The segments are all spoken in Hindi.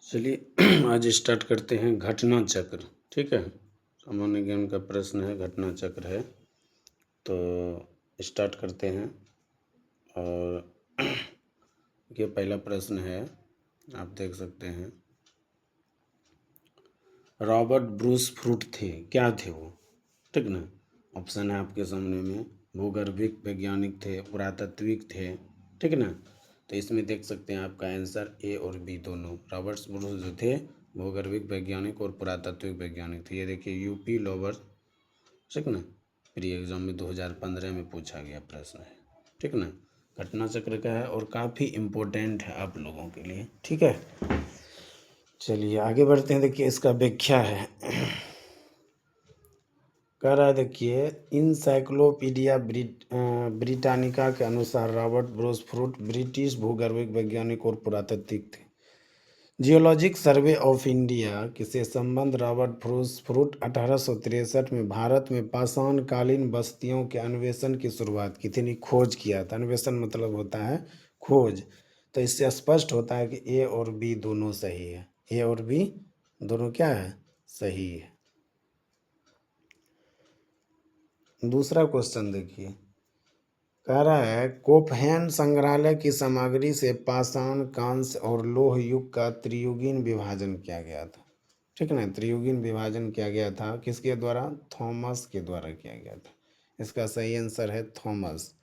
चलिए आज स्टार्ट करते हैं घटना चक्र। ठीक है, सामान्य ज्ञान का प्रश्न है, घटना चक्र है। तो स्टार्ट करते हैं। और ये पहला प्रश्न है, आप देख सकते हैं। रॉबर्ट ब्रूस फ्रूट थे, क्या थे वो? ठीक ना। ऑप्शन है आपके सामने में, भूगर्भिक वैज्ञानिक थे, पुरातात्विक थे। ठीक ना। तो इसमें देख सकते हैं आपका आंसर ए और बी दोनों। रॉबर्ट ब्रूस जो थे भूगर्भिक वैज्ञानिक और पुरातात्विक वैज्ञानिक थे। ये देखिए यूपी लोअर, ठीक ना, प्री एग्जाम में 2015 में पूछा गया प्रश्न है। ठीक ना, घटना चक्र का है और काफ़ी इम्पोर्टेंट है आप लोगों के लिए। ठीक है, चलिए आगे बढ़ते हैं। देखिए इसका व्याख्या है, कह रहा है, देखिए इनसाइक्लोपीडिया ब्रिटानिका के अनुसार रॉबर्ट ब्रूस फ्रूट ब्रिटिश भूगर्भिक वैज्ञानिक और पुरातात्विक थे। जियोलॉजिक सर्वे ऑफ इंडिया से संबंध रॉबर्ट ब्रूस फ्रूट 1863 में भारत में पाषाणकालीन बस्तियों के अन्वेषण की शुरुआत की थी। नहीं, खोज किया था। अन्वेषण मतलब होता है खोज। तो इससे स्पष्ट होता है कि ए और बी दोनों सही है। ए और बी दोनों क्या है? सही है। दूसरा क्वेश्चन देखिए, कह रहा है कोपहेन संग्रहालय की सामग्री से पाषाण, कांस्य और लोह युग का त्रियुगीन विभाजन किया गया था। ठीक ना, त्रियुगीन विभाजन किया गया था किसके द्वारा? थॉमस के द्वारा किया गया था। इसका सही आंसर है थॉमस।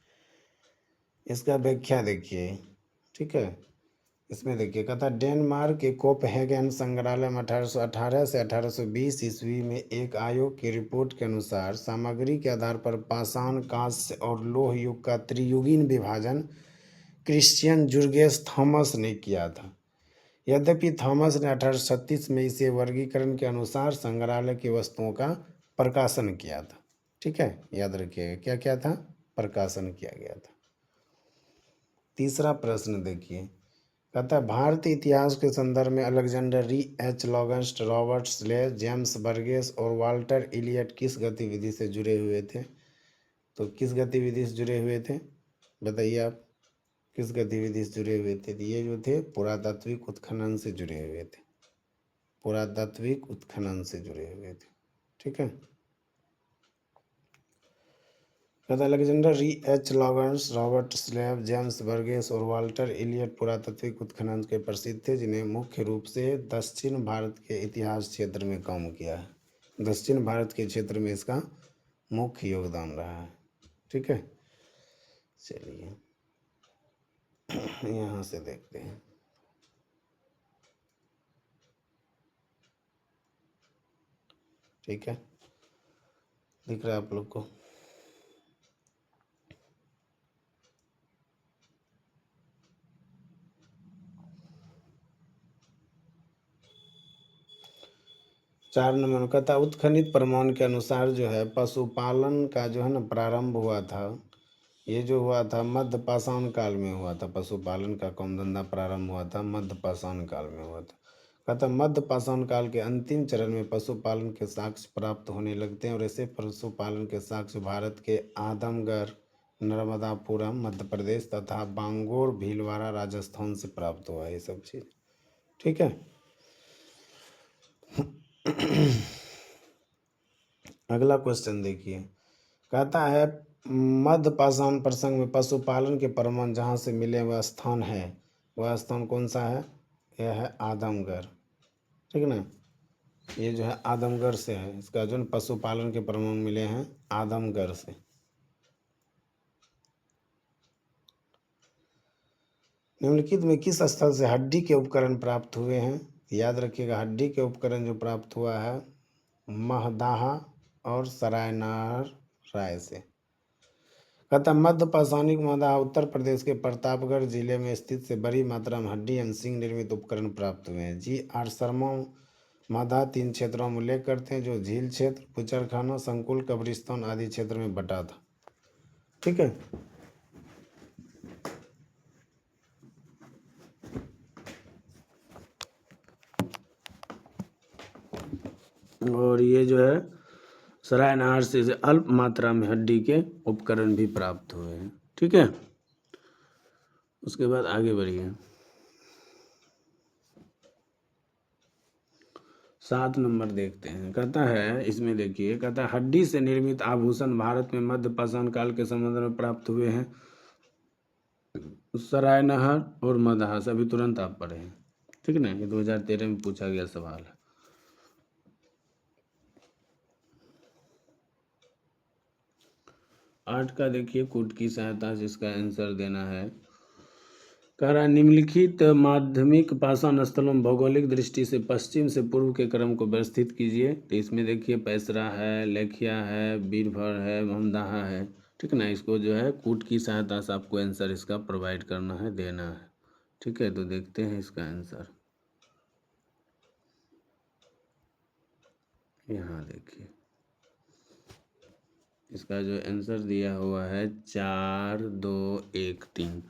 इसका व्याख्या देखिए, ठीक है, इसमें देखिए कहता है डेनमार्क के कोपहेगन संग्रहालय में 1818 से 1820 ईस्वी में एक आयोग की रिपोर्ट के अनुसार सामग्री के आधार पर पाषाण, कांस्य और लोह युग का त्रियुगीन विभाजन क्रिश्चियन जुर्गेस थॉमस ने किया था। यद्यपि थॉमस ने 1836 में इसे वर्गीकरण के अनुसार संग्रहालय की वस्तुओं का प्रकाशन किया था। ठीक है, याद रखिएगा क्या क्या था? प्रकाशन किया गया था। तीसरा प्रश्न देखिए, कहता है भारतीय इतिहास के संदर्भ में Alexander Rea H Longhurst, Robert Sewell, James Burgess और वाल्टर इलियट किस गतिविधि से जुड़े हुए थे? तो किस गतिविधि से जुड़े हुए थे बताइए आप, किस गतिविधि से जुड़े हुए थे? ये जो थे पुरातात्विक उत्खनन से जुड़े हुए थे। पुरातात्विक उत्खनन से जुड़े हुए थे। ठीक है, कहता अलेक्जेंडर री एच लॉगन्स, रॉबर्ट स्लेव, जेम्स बर्गेस और वाल्टर इलियट पुरातात्विक उत्खनन के प्रसिद्ध थे, जिन्हें मुख्य रूप से दक्षिण भारत के इतिहास क्षेत्र में काम किया है। दक्षिण भारत के क्षेत्र में इसका मुख्य योगदान रहा है। ठीक है, चलिए यहाँ से देखते हैं। ठीक है, दिख रहा है आप लोग को? चार नंबर का था उत्खनित प्रमाण के अनुसार जो है पशुपालन का जो है ना प्रारंभ हुआ था। ये जो हुआ था मध्य पाषाण काल में हुआ था। पशुपालन का काम धंधा प्रारंभ हुआ था मध्य पाषाण काल में हुआ था। कहता मध्य पाषाण काल के अंतिम चरण में पशुपालन के साक्ष्य प्राप्त होने लगते हैं और ऐसे पशुपालन के साक्ष्य भारत के आदमगढ़, नर्मदापुरम मध्य प्रदेश तथा बांगोर भीलवाड़ा राजस्थान से प्राप्त हुआ है ये सब चीज़। ठीक है, अगला क्वेश्चन देखिए, कहता है मध्य पाषाण प्रसंग में पशुपालन के प्रमाण जहाँ से मिले वह स्थान है, वह स्थान कौन सा है? यह है आदमगढ़। ठीक ना, ये जो है आदमगढ़ से है। इसका जो पशुपालन के प्रमाण मिले हैं आदमगढ़ से। निम्नलिखित में किस स्थल से हड्डी के उपकरण प्राप्त हुए हैं? याद रखिएगा, हड्डी के उपकरण जो प्राप्त हुआ है महदाहा और सरायनार राय से। कहता मध्य पाषाणिक मदाह उत्तर प्रदेश के प्रतापगढ़ जिले में स्थित से बड़ी मात्रा में हड्डी एवं सिंह निर्मित उपकरण प्राप्त हुए हैं। जी आर शर्मा मदाह 3 क्षेत्रों में उल्लेख करते हैं, जो झील क्षेत्र, बुचड़खाना, संकुल, कब्रिस्तान आदि क्षेत्र में बटा था। ठीक है, और ये जो है सरायनहार से अल्प मात्रा में हड्डी के उपकरण भी प्राप्त हुए हैं। ठीक है, उसके बाद आगे बढ़िए। 7 नंबर देखते हैं। कहता है इसमें देखिए, कहता है हड्डी से निर्मित आभूषण भारत में मध्य पाषाण काल के संबंध में प्राप्त हुए हैं। सरायनहर और मदहास अभी तुरंत आप पढ़े हैं, ठीक ना, ये 2013 में पूछा गया सवाल है। आठ का देखिए, कूट की सहायता से इसका आंसर देना है। कह रहा है निम्नलिखित माध्यमिक पाषाण स्थलों में भौगोलिक दृष्टि से पश्चिम से पूर्व के क्रम को व्यवस्थित कीजिए। तो इसमें देखिए पैसरा है, लेखिया है, बीरभर है, मोहमदाहा है, ठीक ना। इसको जो है कूट की सहायता से आपको आंसर इसका प्रोवाइड करना है, देना है, ठीक है। तो देखते हैं इसका आंसर। यहाँ देखिए इसका जो आंसर दिया हुआ है 4, 2, 1, 3।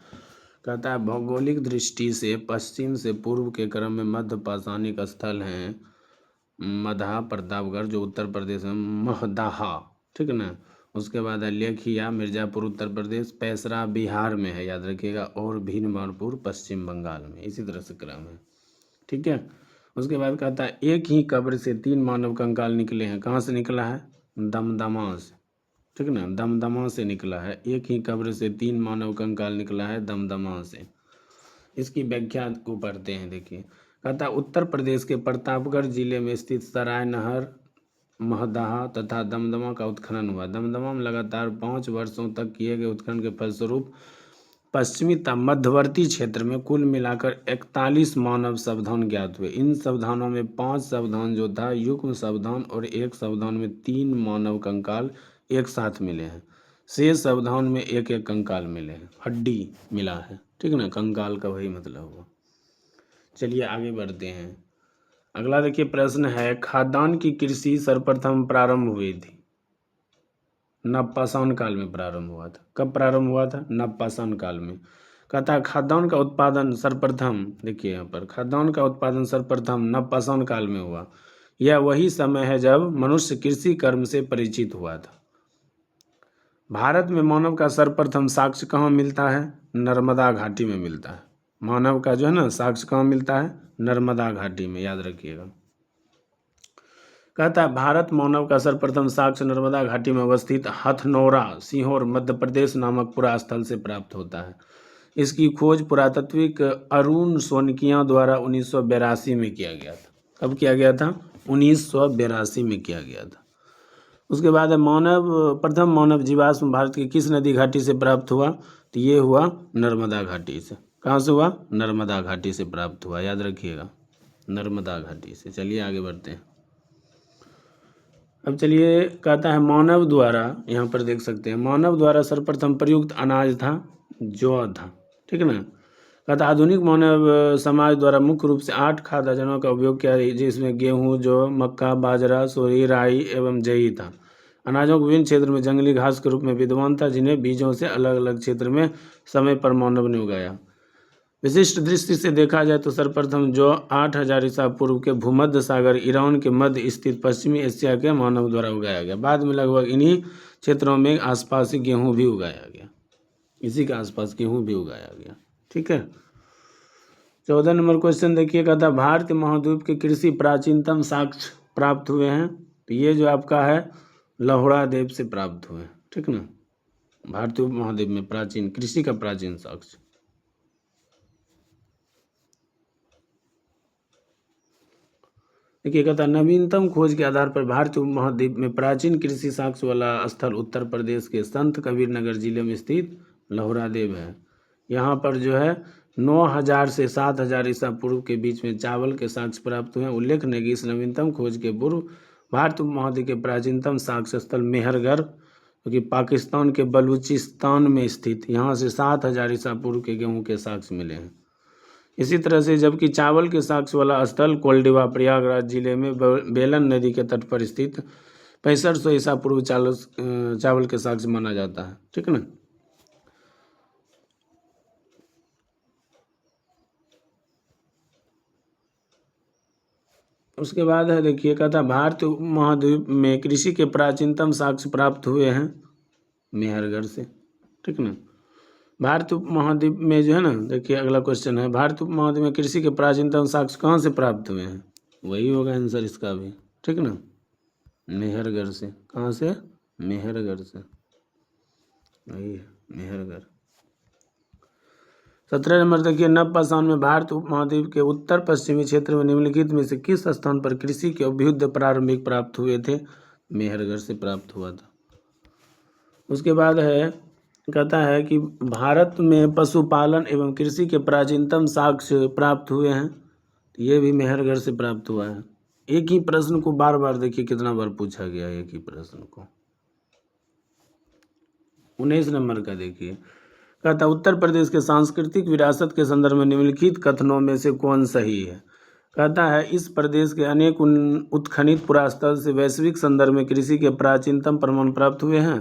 कहता है भौगोलिक दृष्टि से पश्चिम से पूर्व के क्रम में मध्य पाषाणिक स्थल हैं मदहा प्रतापगढ़ जो उत्तर प्रदेश में, महदाहा, ठीक ना। उसके बाद है लेखिया मिर्ज़ापुर उत्तर प्रदेश, पैसरा बिहार में है, याद रखिएगा, और भीनमारपुर पश्चिम बंगाल में। इसी तरह से क्रम है, ठीक है। उसके बाद कहता है एक ही कब्र से 3 मानव कंकाल निकले हैं। कहाँ से निकला है? दमदमा से, ठीक ना, दमदमा से निकला है। एक ही कब्र से 3 मानव कंकाल निकला है दमदमा से। इसकी व्याख्या को पढ़ते हैं। देखिए कहता है उत्तर प्रदेश के प्रतापगढ़ जिले में स्थित सराय नहर, महदाहा तथा दमदमा का उत्खनन हुआ। दमदमा में लगातार 5 वर्षों तक किए गए उत्खनन के फलस्वरूप पश्चिमी तथा मध्यवर्ती क्षेत्र में कुल मिलाकर 41 मानव सावधान ज्ञात हुए। इन सावधानों में 5 सावधान जो था युग्म सावधान और 1 सावधान में 3 मानव कंकाल एक साथ मिले हैं। शेष सावधान में 1-1 कंकाल मिले हैं, हड्डी मिला है, ठीक ना, कंकाल का वही मतलब हुआ। चलिए आगे बढ़ते हैं। अगला देखिए प्रश्न है खाद्यान्न की कृषि सर्वप्रथम प्रारंभ हुई थी। नवपाषाण काल में प्रारंभ हुआ था। कब प्रारंभ हुआ था? नवपाषाण काल में। कहता है खाद्यान्न का उत्पादन सर्वप्रथम, देखिए यहाँ पर, खाद्यान्न का उत्पादन सर्वप्रथम नवपाषाण काल में हुआ। यह वही समय है जब मनुष्य कृषि कर्म से परिचित हुआ था। भारत में मानव का सर्वप्रथम साक्ष्य कहाँ मिलता है? नर्मदा घाटी में मिलता है। मानव का जो है ना साक्ष्य कहाँ मिलता है? नर्मदा घाटी में, याद रखिएगा। कहता है भारत मानव का सर्वप्रथम साक्ष्य नर्मदा घाटी में अवस्थित हथनौरा, सीहोर, मध्य प्रदेश नामक पुरा स्थल से प्राप्त होता है। इसकी खोज पुरातात्विक अरुण सोनकिया द्वारा 1982 में किया गया था। कब किया गया था? 1982 में किया गया था। उसके बाद प्रथम मानव जीवाश्म भारत की किस नदी घाटी से प्राप्त हुआ? तो ये हुआ नर्मदा घाटी से। कहाँ से हुआ? नर्मदा घाटी से प्राप्त हुआ, याद रखिएगा, नर्मदा घाटी से। चलिए आगे बढ़ते हैं। अब चलिए कहता है मानव द्वारा, यहाँ पर देख सकते हैं, मानव द्वारा सर्वप्रथम प्रयुक्त अनाज था जौ था, ठीक ना। कहता आधुनिक मानव समाज द्वारा मुख्य रूप से 8 खाद्य अनाजों का उपयोग किया, जिसमें गेहूँ, जौ, मक्का, बाजरा, सोरी, राई एवं जई था। अनाजों को विभिन्न क्षेत्र में जंगली घास के रूप में विद्यमान था, जिन्हें बीजों से अलग अलग क्षेत्र में समय पर मानव ने उगाया। विशिष्ट दृष्टि से देखा जाए तो सर्वप्रथम जो 8000 ईसा पूर्व के भूमध्य सागर ईरान के मध्य स्थित पश्चिमी एशिया के मानव द्वारा उगाया गया। बाद में लगभग इन्हीं क्षेत्रों में आसपास ही गेहूँ भी उगाया गया, इसी के आसपास गेहूँ भी उगाया गया, ठीक है। 14 नंबर क्वेश्चन देखिए, कहता भारतीय महाद्वीप के कृषि प्राचीनतम साक्ष्य प्राप्त हुए हैं। तो ये जो आपका है लहुड़ा देव से प्राप्त हुए, ठीक ना। भारतीय महाद्वीप में प्राचीन कृषि का प्राचीन साक्ष्य। देखिए कहता नवीनतम खोज के आधार पर भारतीय उपमहाद्वीप में प्राचीन कृषि साक्ष्य वाला स्थल उत्तर प्रदेश के संत कबीर नगर जिले में स्थित लहुड़ा देव है। यहाँ पर जो है 9000 से 7000 ईसा पूर्व के बीच में चावल के साक्ष्य प्राप्त हुए हैं। उल्लेखनीय है कि इस नवीनतम खोज के पूर्व भारतीय उपमहाद्वीप के प्राचीनतम साक्ष्य स्थल मेहरगढ़, क्योंकि पाकिस्तान के बलूचिस्तान में स्थित, यहाँ से 7000 ईसा पूर्व के गेहूँ के साक्ष्य मिले हैं। इसी तरह से जबकि चावल के साक्ष्य वाला स्थल कोल्डिवा प्रयागराज जिले में बेलन नदी के तट पर स्थित 6500 ईसा पूर्व चावल के साक्ष्य माना जाता है, ठीक ना। उसके बाद है देखिए, कहता भारतीय उपमहाद्वीप में कृषि के प्राचीनतम साक्ष्य प्राप्त हुए हैं मेहरगढ़ से, ठीक ना। भारतीय उपमहाद्वीप में जो है ना, देखिए अगला क्वेश्चन है, भारतीय उपमहाद्वीप में कृषि के प्राचीनतम साक्ष्य कहाँ से प्राप्त हुए हैं? वही होगा आंसर इसका भी, ठीक ना। मेहरगढ़ से, कहाँ से? मेहरगढ़ से, वही है मेहरगढ़। 17 नंबर देखिए, नवपाषाण में भारत उपमहाद्वीप के उत्तर पश्चिमी क्षेत्र में निम्नलिखित में से किस स्थान पर कृषि के अभ्युदय प्रारंभिक प्राप्त हुए थे? मेहरगढ़ से प्राप्त हुआ था। उसके बाद है, कहता है कि भारत में पशुपालन एवं कृषि के प्राचीनतम साक्ष्य प्राप्त हुए हैं, ये भी मेहरगढ़ से प्राप्त हुआ है। एक ही प्रश्न को बार बार देखिए कितना बार पूछा गया है, एक ही प्रश्न को। 19 नंबर का देखिए, कहता उत्तर प्रदेश के सांस्कृतिक विरासत के संदर्भ में निम्नलिखित कथनों में से कौन सही है? कहता है इस प्रदेश के अनेक उत्खनित पुरास्थल से वैश्विक संदर्भ में कृषि के प्राचीनतम प्रमाण प्राप्त हुए हैं।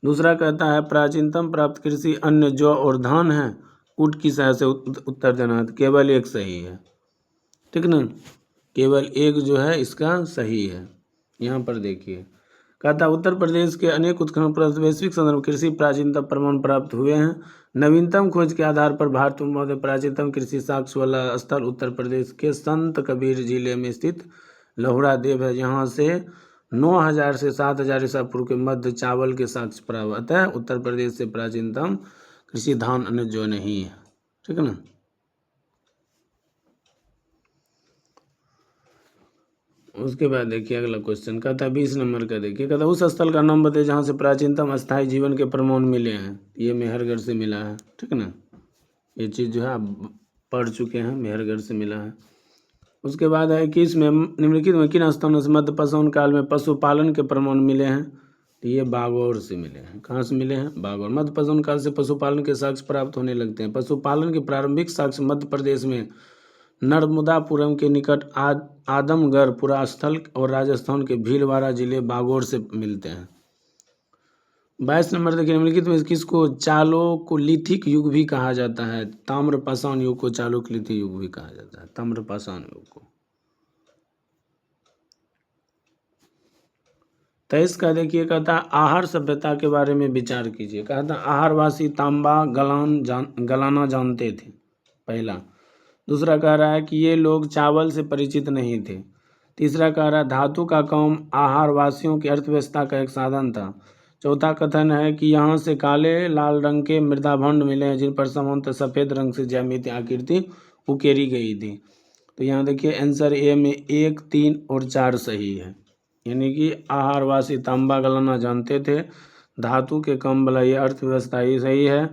दूसरा कहता है प्राचीनतम प्राप्त कृषि अन्न जौ और धान है। कूट की सहायता से उत्तर देना है, तो केवल एक सही है, ठीक ना, केवल एक जो है इसका सही है। यहाँ पर देखिए, कहता उत्तर प्रदेश के अनेक उत्खनन प्राप्त वैश्विक संदर्भ कृषि प्राचीनतम प्रमाण प्राप्त हुए हैं। नवीनतम खोज के आधार पर भारत में प्राचीनतम कृषि साक्ष्य वाला स्थल उत्तर प्रदेश के संत कबीर जिले में स्थित लहुरा देव है, यहाँ से 9000 से 7000 ईसा पूर्व के मध्य चावल के साक्ष्य प्राप्त है। उत्तर प्रदेश से प्राचीनतम कृषि धान अन्न जो नहीं है, ठीक है ना। उसके बाद देखिए अगला क्वेश्चन, कहता है 20 नंबर का देखिए, कहता उस स्थल का नाम बताइए जहाँ से प्राचीनतम अस्थायी जीवन के प्रमाण मिले हैं। ये मेहरगढ़ से मिला है, ठीक है ना, ये चीज़ जो है आप पढ़ चुके हैं, मेहरगढ़ से मिला है। उसके बाद है कि इसमें निम्नलिखित में किन स्थानों से मध्य पाषाण काल में पशुपालन के प्रमाण मिले हैं? तो ये बागौर से मिले हैं। कहाँ से मिले हैं? बागौर। मध्य पाषाण काल से पशुपालन के साक्ष्य प्राप्त होने लगते हैं। पशुपालन के प्रारंभिक साक्ष्य मध्य प्रदेश में नर्मदापुरम के निकट आदमगढ़ पुरास्थल और राजस्थान के भीलवाड़ा जिले बागौर से मिलते हैं। 22 नंबर देखिए, निम्नलिखित में किसको चालोलिथिक युग भी कहा जाता है? ताम्रपाषाण युग को चालोलिथिक युग भी कहा जाता है, ताम्रपाषाण युग को। 23 का देखिए, कहता आहार सभ्यता के बारे में विचार कीजिए। कहता आहारवासी तांबा गलाना जानते थे, पहला। दूसरा कह रहा है कि ये लोग चावल से परिचित नहीं थे। तीसरा कह रहा है धातु का काम आहारवासियों की अर्थव्यवस्था का एक साधन था। चौथा कथन है कि यहाँ से काले लाल रंग के मृदाभंड मिले हैं जिन पर सामान्यतः सफ़ेद रंग से ज्यामितीय आकृति उकेरी गई थी। तो यहाँ देखिए आंसर ए में 1, 3 और 4 सही है, यानी कि आहारवासी तांबा गलाना जानते थे, धातु के काम वाला ये अर्थव्यवस्था ही सही है,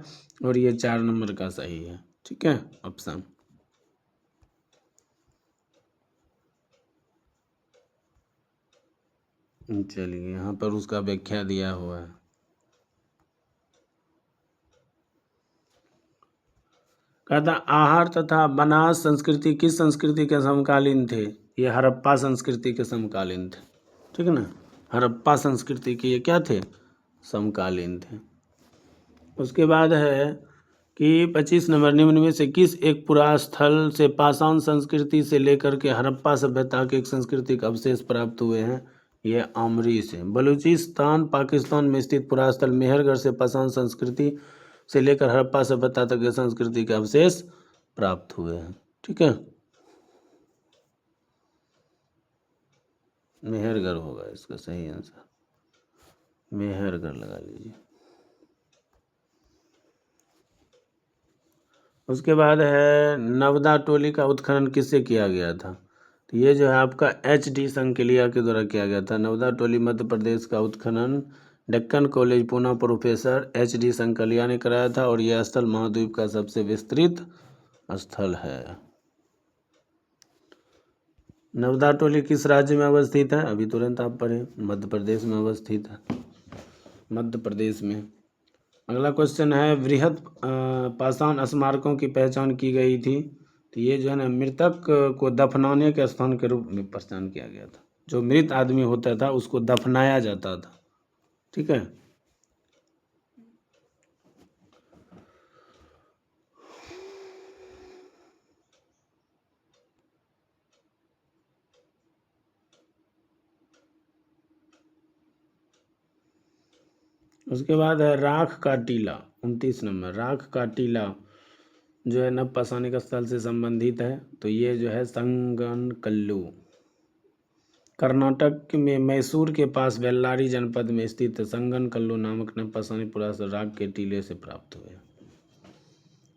और ये 4 नंबर का सही है, ठीक है ऑप्शन। चलिए यहाँ पर उसका व्याख्या दिया हुआ है। कहता आहार तथा बनास संस्कृति किस संस्कृति के समकालीन थे? ये हड़प्पा संस्कृति के समकालीन थे, ठीक है ना, हड़प्पा संस्कृति के ये क्या थे? समकालीन थे। उसके बाद है कि 25 नंबर, निम्न में से किस एक पुरास्थल से पाषाण संस्कृति से लेकर के हड़प्पा सभ्यता के एक सांस्कृतिक अवशेष प्राप्त हुए हैं? ये आमरी से। बलूचिस्तान पाकिस्तान में स्थित पुरास्थल मेहरगढ़ से पाषाण संस्कृति से लेकर हड़प्पा सभ्यता तक के संस्कृति के अवशेष प्राप्त हुए हैं, ठीक है। मेहरगढ़ होगा इसका सही आंसर, मेहरगढ़ लगा लीजिए। उसके बाद है नवदा टोली का उत्खनन किससे किया गया था? तो ये जो है आपका HD संकलिया के द्वारा किया गया था। नवदा टोली मध्य प्रदेश का उत्खनन Deccan college Poona professor HD Sankalia ने कराया था, और यह स्थल महाद्वीप का सबसे विस्तृत स्थल है। नवदा टोली किस राज्य में अवस्थित है? अभी तुरंत आप पढ़े, मध्य प्रदेश में अवस्थित है, मध्य प्रदेश में। अगला क्वेश्चन है वृहद पाषाण स्मारकों की पहचान की गई थी। तो ये जो है ना मृतक को दफनाने के स्थान के रूप में पहचान किया गया था। जो मृत आदमी होता था उसको दफनाया जाता था, ठीक है। उसके बाद है राख का टीला, 29 नंबर। राख का टीला जो है नवपाषाणिक स्थल से संबंधित है। तो ये जो है संगनकल्लू, कर्नाटक में मैसूर के पास बेल्लारी जनपद में स्थित संगनकल्लू नामक नवपाषाणी पुरातन राग के टीले से प्राप्त हुए।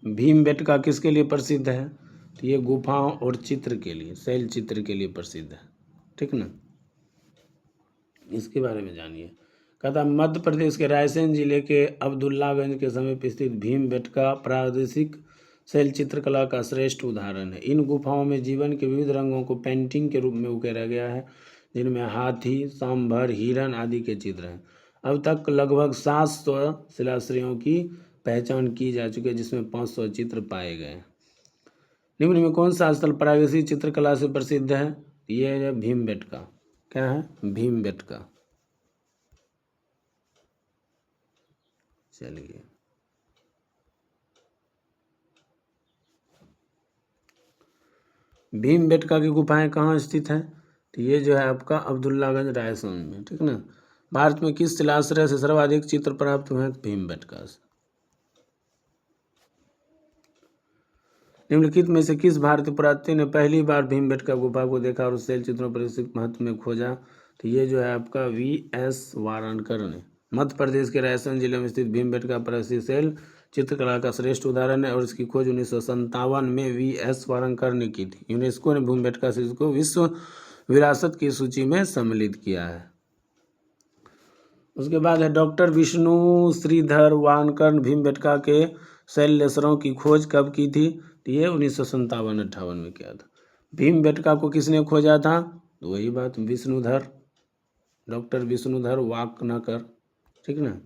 भीमबेटका किसके लिए प्रसिद्ध है? तो ये गुफाओं और चित्र के लिए, शैल चित्र के लिए प्रसिद्ध है। ठीक ना, इसके बारे में जानिए। कहता मध्य प्रदेश के रायसेन जिले के अब्दुल्लागंज के समीप स्थित भीमबेटका प्रादेशिक शैल चित्रकला का श्रेष्ठ उदाहरण है। इन गुफाओं में जीवन के विविध रंगों को पेंटिंग के रूप में उकेरा गया है, जिनमें हाथी, सांभर, हिरण आदि के चित्र हैं। अब तक लगभग 700 शिलाश्रयों की पहचान की जा चुकी है, जिसमें 500 चित्र पाए गए। निम्न में कौन सा स्थल प्रागैतिहासिक चित्रकला से प्रसिद्ध है? ये है भीमबेटका। क्या है? भीमबेटका। चलिए, भीमबेटका की गुफाएं कहाँ स्थित हैं? तो ये जो है आपका अब्दुल्लागंज रायसेन में। ठीक ना। भारत में किस शिलाश्रय से सर्वाधिक चित्र प्राप्त हुए हैं? भीमबेटका से। निम्नलिखित में से किस भारतीय पुरातत्व ने पहली बार भीमबेटका गुफा को देखा और उस शैल चित्रों पर इसके महत्व में खोजा? तो ये जो है आपका V.S. वाराणकर ने। मध्य प्रदेश के रायसेन जिले में स्थित भीमबेटका प्रसिद्ध शैल चित्रकला का श्रेष्ठ उदाहरण है और इसकी खोज 1957 में V.S. वाराणकर ने की थी। यूनेस्को ने भीमबेटका शिल्प को विश्व विरासत की सूची में सम्मिलित किया है। उसके बाद है डॉक्टर विष्णु श्रीधर वानकर भीमबेटका के शैललेसरों की खोज कब की थी? तो ये 1957-58 में किया था। भीमबेटका को किसने खोजा था? तो वही बात, विष्णुधर, डॉक्टर विष्णुधर वाकनकर। ठीक ना।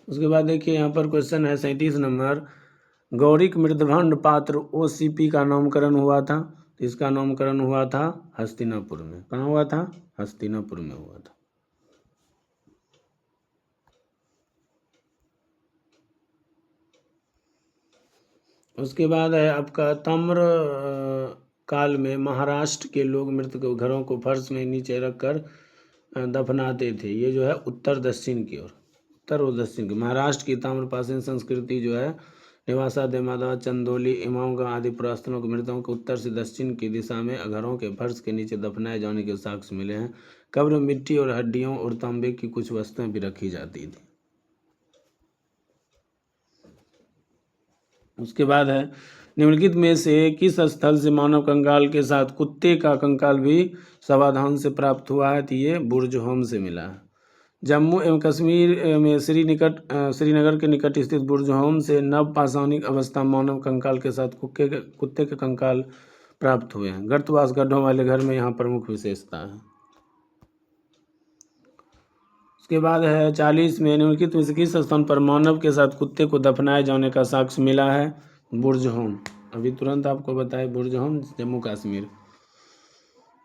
उसके बाद देखिए यहाँ पर क्वेश्चन है 37 नंबर, गौरिक मृदभंड पात्र OCP का नामकरण हुआ था। इसका नामकरण हुआ था हस्तिनापुर में। कहाँ हुआ था? हस्तिनापुर में हुआ था। उसके बाद है आपका ताम्र काल में महाराष्ट्र के लोग मृत घरों को फर्श में नीचे रखकर दफनाते थे। ये जो है उत्तर दक्षिण की ओर, उत्तर और दक्षिण की महाराष्ट्र की ताम्रपाषाण संस्कृति जो है निवासा देमादा चंदौली इमामगंज आदि पुरास्थलों के मृतकों को उत्तर से दक्षिण की दिशा में घरों के फर्श के नीचे दफनाए जाने के साक्ष्य मिले हैं। कब्र में मिट्टी और हड्डियों और तांबे की कुछ वस्तुएं भी रखी जाती थी। उसके बाद है निम्नलिखित में से किस स्थल से मानव कंकाल के साथ कुत्ते का कंकाल भी सावधान से प्राप्त हुआ है? तो ये बुर्ज-होम से मिला है। जम्मू एवं कश्मीर में श्रीनगर के निकट स्थित बुर्ज-होम से नवपाषाणिक अवस्था मानव कंकाल के साथ कुत्ते के कंकाल प्राप्त हुए हैं। गर्तवास गड्ढों वाले घर में यहाँ प्रमुख विशेषता है। उसके बाद है 40 में निम्नलिखित में से किस स्थान पर मानव के साथ कुत्ते को दफनाए जाने का साक्ष्य मिला है? बुर्ज-होम। अभी तुरंत आपको बताए, बुर्ज-होम जम्मू कश्मीर।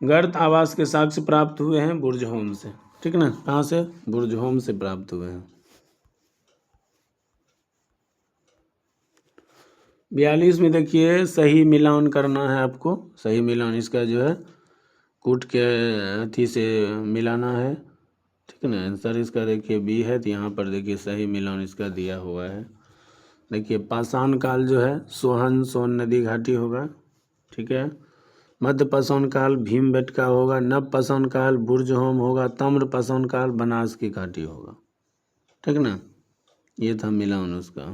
गर्त आवास के साक्ष्य प्राप्त हुए हैं बुर्ज-होम से। ठीक ना। कहाँ से? बुर्ज-होम से प्राप्त हुए हैं। 42 में देखिए सही मिलान करना है आपको। सही मिलान इसका जो है कूट के अथी से मिलाना है। ठीक है ना। आंसर इसका देखिए बी है, तो यहाँ पर देखिए सही मिलान इसका दिया हुआ है। देखिए पाषाण काल जो है सोन नदी घाटी होगा। ठीक है। मध्य पाषाण काल भीमबेटका होगा। नव पाषाण काल बुर्ज-होम होगा। ताम्र पाषाण काल बनास की घाटी होगा। ठीक ना। ये था मिलान उसका।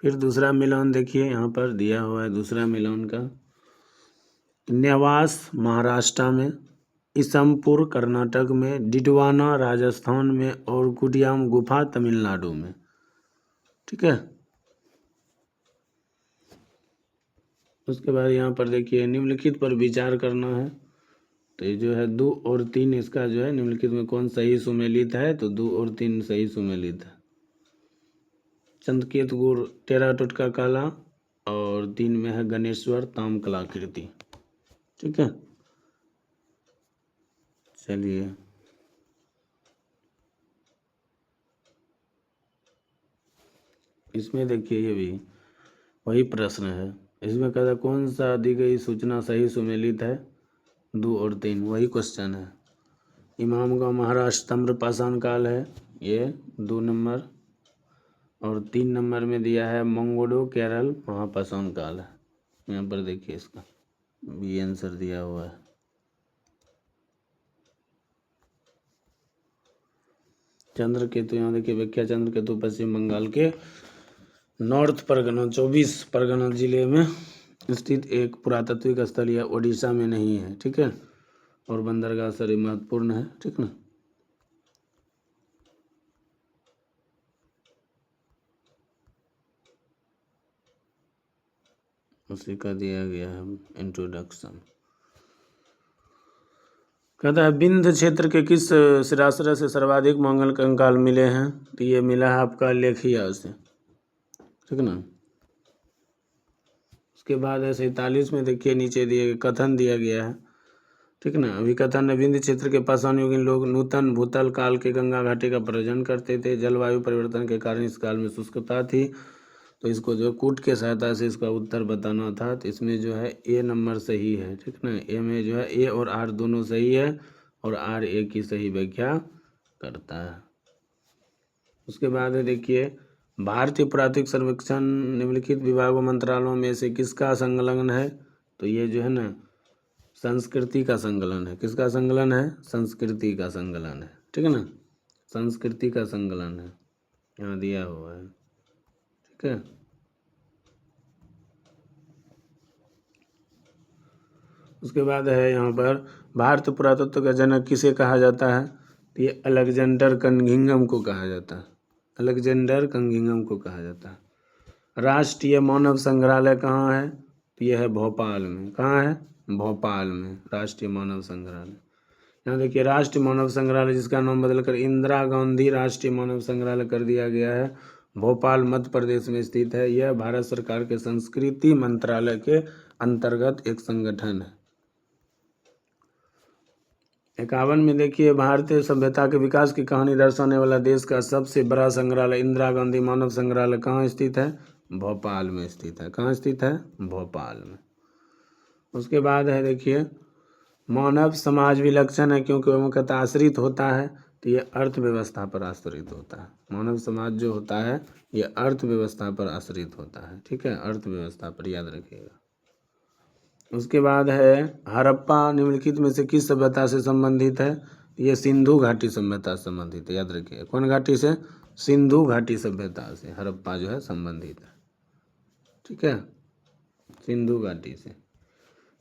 फिर दूसरा मिलान देखिए यहाँ पर दिया हुआ है। दूसरा मिलान का नेवास महाराष्ट्र में, ईसमपुर कर्नाटक में, डिडवाना राजस्थान में और गुडियाम गुफा तमिलनाडु में। ठीक है। उसके बाद यहाँ पर देखिए निम्नलिखित पर विचार करना है। तो ये जो है 2 और 3 इसका जो है निम्नलिखित में कौन सही सुमेलित है? तो 2 और 3 सही सुमेलित है। चंद्रकेतु गुर टेरा टोटका काला और 3 में है गणेश्वर ताम कलाकृति। ठीक है। चलिए, इसमें देखिए ये भी वही प्रश्न है। इसमें कहता कौन सा दी गई सूचना सही सुमेलित है? 2 और 3 वही क्वेश्चन है। इमामगंज महाराष्ट्र ताम्रपाषाण काल है, ये 2 नंबर। और 3 नंबर में दिया है मंगोडो केरल महापाषाण काल है। यहाँ पर देखिए इसका बी आंसर दिया हुआ है। चंद्र केतु, यहाँ देखिए व्याख्या, चंद्र केतु पश्चिम बंगाल के नॉर्थ परगना 24 परगना जिले में स्थित एक पुरातात्विक स्थल या ओडिशा में नहीं है, ठीक है, और बंदरगाह सरी महत्वपूर्ण है, ठीक ना। उसी का दिया गया है इंट्रोडक्शन। कहता है विंध्य क्षेत्र के किस शिराश्रय से सर्वाधिक मंगल कंकाल मिले हैं, तो ये मिला है आपका लेखिया से, ठीक ना। उसके बाद है 47 में देखिए नीचे दिए कथन दिया गया है, ठीक ना। अभी कथन है विंध्य क्षेत्र के पाषाण युगीन लोग नूतन भूतल काल के गंगा घाटी का प्रयोजन करते थे। जलवायु परिवर्तन के कारण इस काल में शुष्कता थी, तो इसको जो कूट के सहायता से इसका उत्तर बताना था। तो इसमें जो है ए नंबर सही है, ठीक ना। ए में जो है ए और आर दोनों सही है और आर ए की सही व्याख्या करता है। उसके बाद है देखिए भारतीय पुरातत्विक सर्वेक्षण निम्नलिखित विभागों मंत्रालयों में से किसका संलग्न है, तो ये जो है ना संस्कृति का संकलन है। किसका संकलन है? संस्कृति का संकलन है, ठीक है ना, संस्कृति का संकलन है, यहाँ दिया हुआ है, ठीक है। उसके बाद है यहाँ पर भारतीय पुरातत्व का जनक किसे कहा जाता है, तो ये अलेक्जेंडर कनिंघम को कहा जाता है, अलेक्जेंडर कनिंघम को कहा जाता है। राष्ट्रीय मानव संग्रहालय कहाँ है, तो यह है भोपाल में। कहाँ है? भोपाल में राष्ट्रीय मानव संग्रहालय। यहाँ देखिए राष्ट्रीय मानव संग्रहालय जिसका नाम बदलकर इंदिरा गांधी राष्ट्रीय मानव संग्रहालय कर दिया गया है, भोपाल मध्य प्रदेश में स्थित है। यह भारत सरकार के संस्कृति मंत्रालय के अंतर्गत एक संगठन है। 51 में देखिए भारतीय सभ्यता के विकास की कहानी दर्शाने वाला देश का सबसे बड़ा संग्रहालय इंदिरा गांधी मानव संग्रहालय कहाँ स्थित है? भोपाल में स्थित है। कहाँ स्थित है? भोपाल में। उसके बाद है देखिए मानव समाज विलक्षण है क्योंकि वह मुख्यतः आश्रित होता है, तो ये अर्थव्यवस्था पर आश्रित होता है। मानव समाज जो होता है ये अर्थव्यवस्था पर आश्रित होता है, ठीक है, अर्थव्यवस्था पर, याद रखिएगा। उसके बाद है हड़प्पा निम्नलिखित में से किस सभ्यता से संबंधित है, ये सिंधु घाटी सभ्यता से संबंधित है, याद रखिए। कौन घाटी से? सिंधु घाटी सभ्यता से हड़प्पा जो है संबंधित है, ठीक है, सिंधु घाटी से।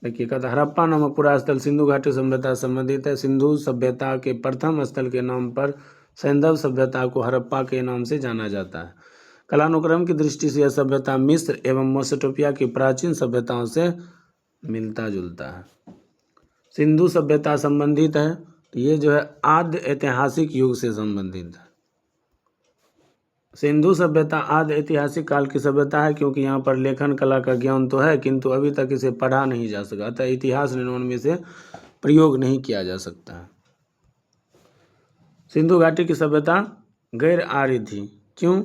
देखिए कहता हड़प्पा नामक पूरा स्थल सिंधु घाटी सभ्यता से संबंधित है। सिंधु सभ्यता के प्रथम स्थल के नाम पर सैंधव सभ्यता को हड़प्पा के नाम से जाना जाता है। कालानुक्रम की दृष्टि से यह सभ्यता मिस्र एवं मेसोपोटामिया की प्राचीन सभ्यताओं से मिलता जुलता है। सिंधु सभ्यता संबंधित है, तो ये जो है आद्य ऐतिहासिक युग से संबंधित है। सिंधु सभ्यता आद्य ऐतिहासिक काल की सभ्यता है क्योंकि यहाँ पर लेखन कला का ज्ञान तो है किंतु अभी तक इसे पढ़ा नहीं जा सका, अतः इतिहास निर्माण में से प्रयोग नहीं किया जा सकता है। सिंधु घाटी की सभ्यता गैर आर्य थी, क्यों?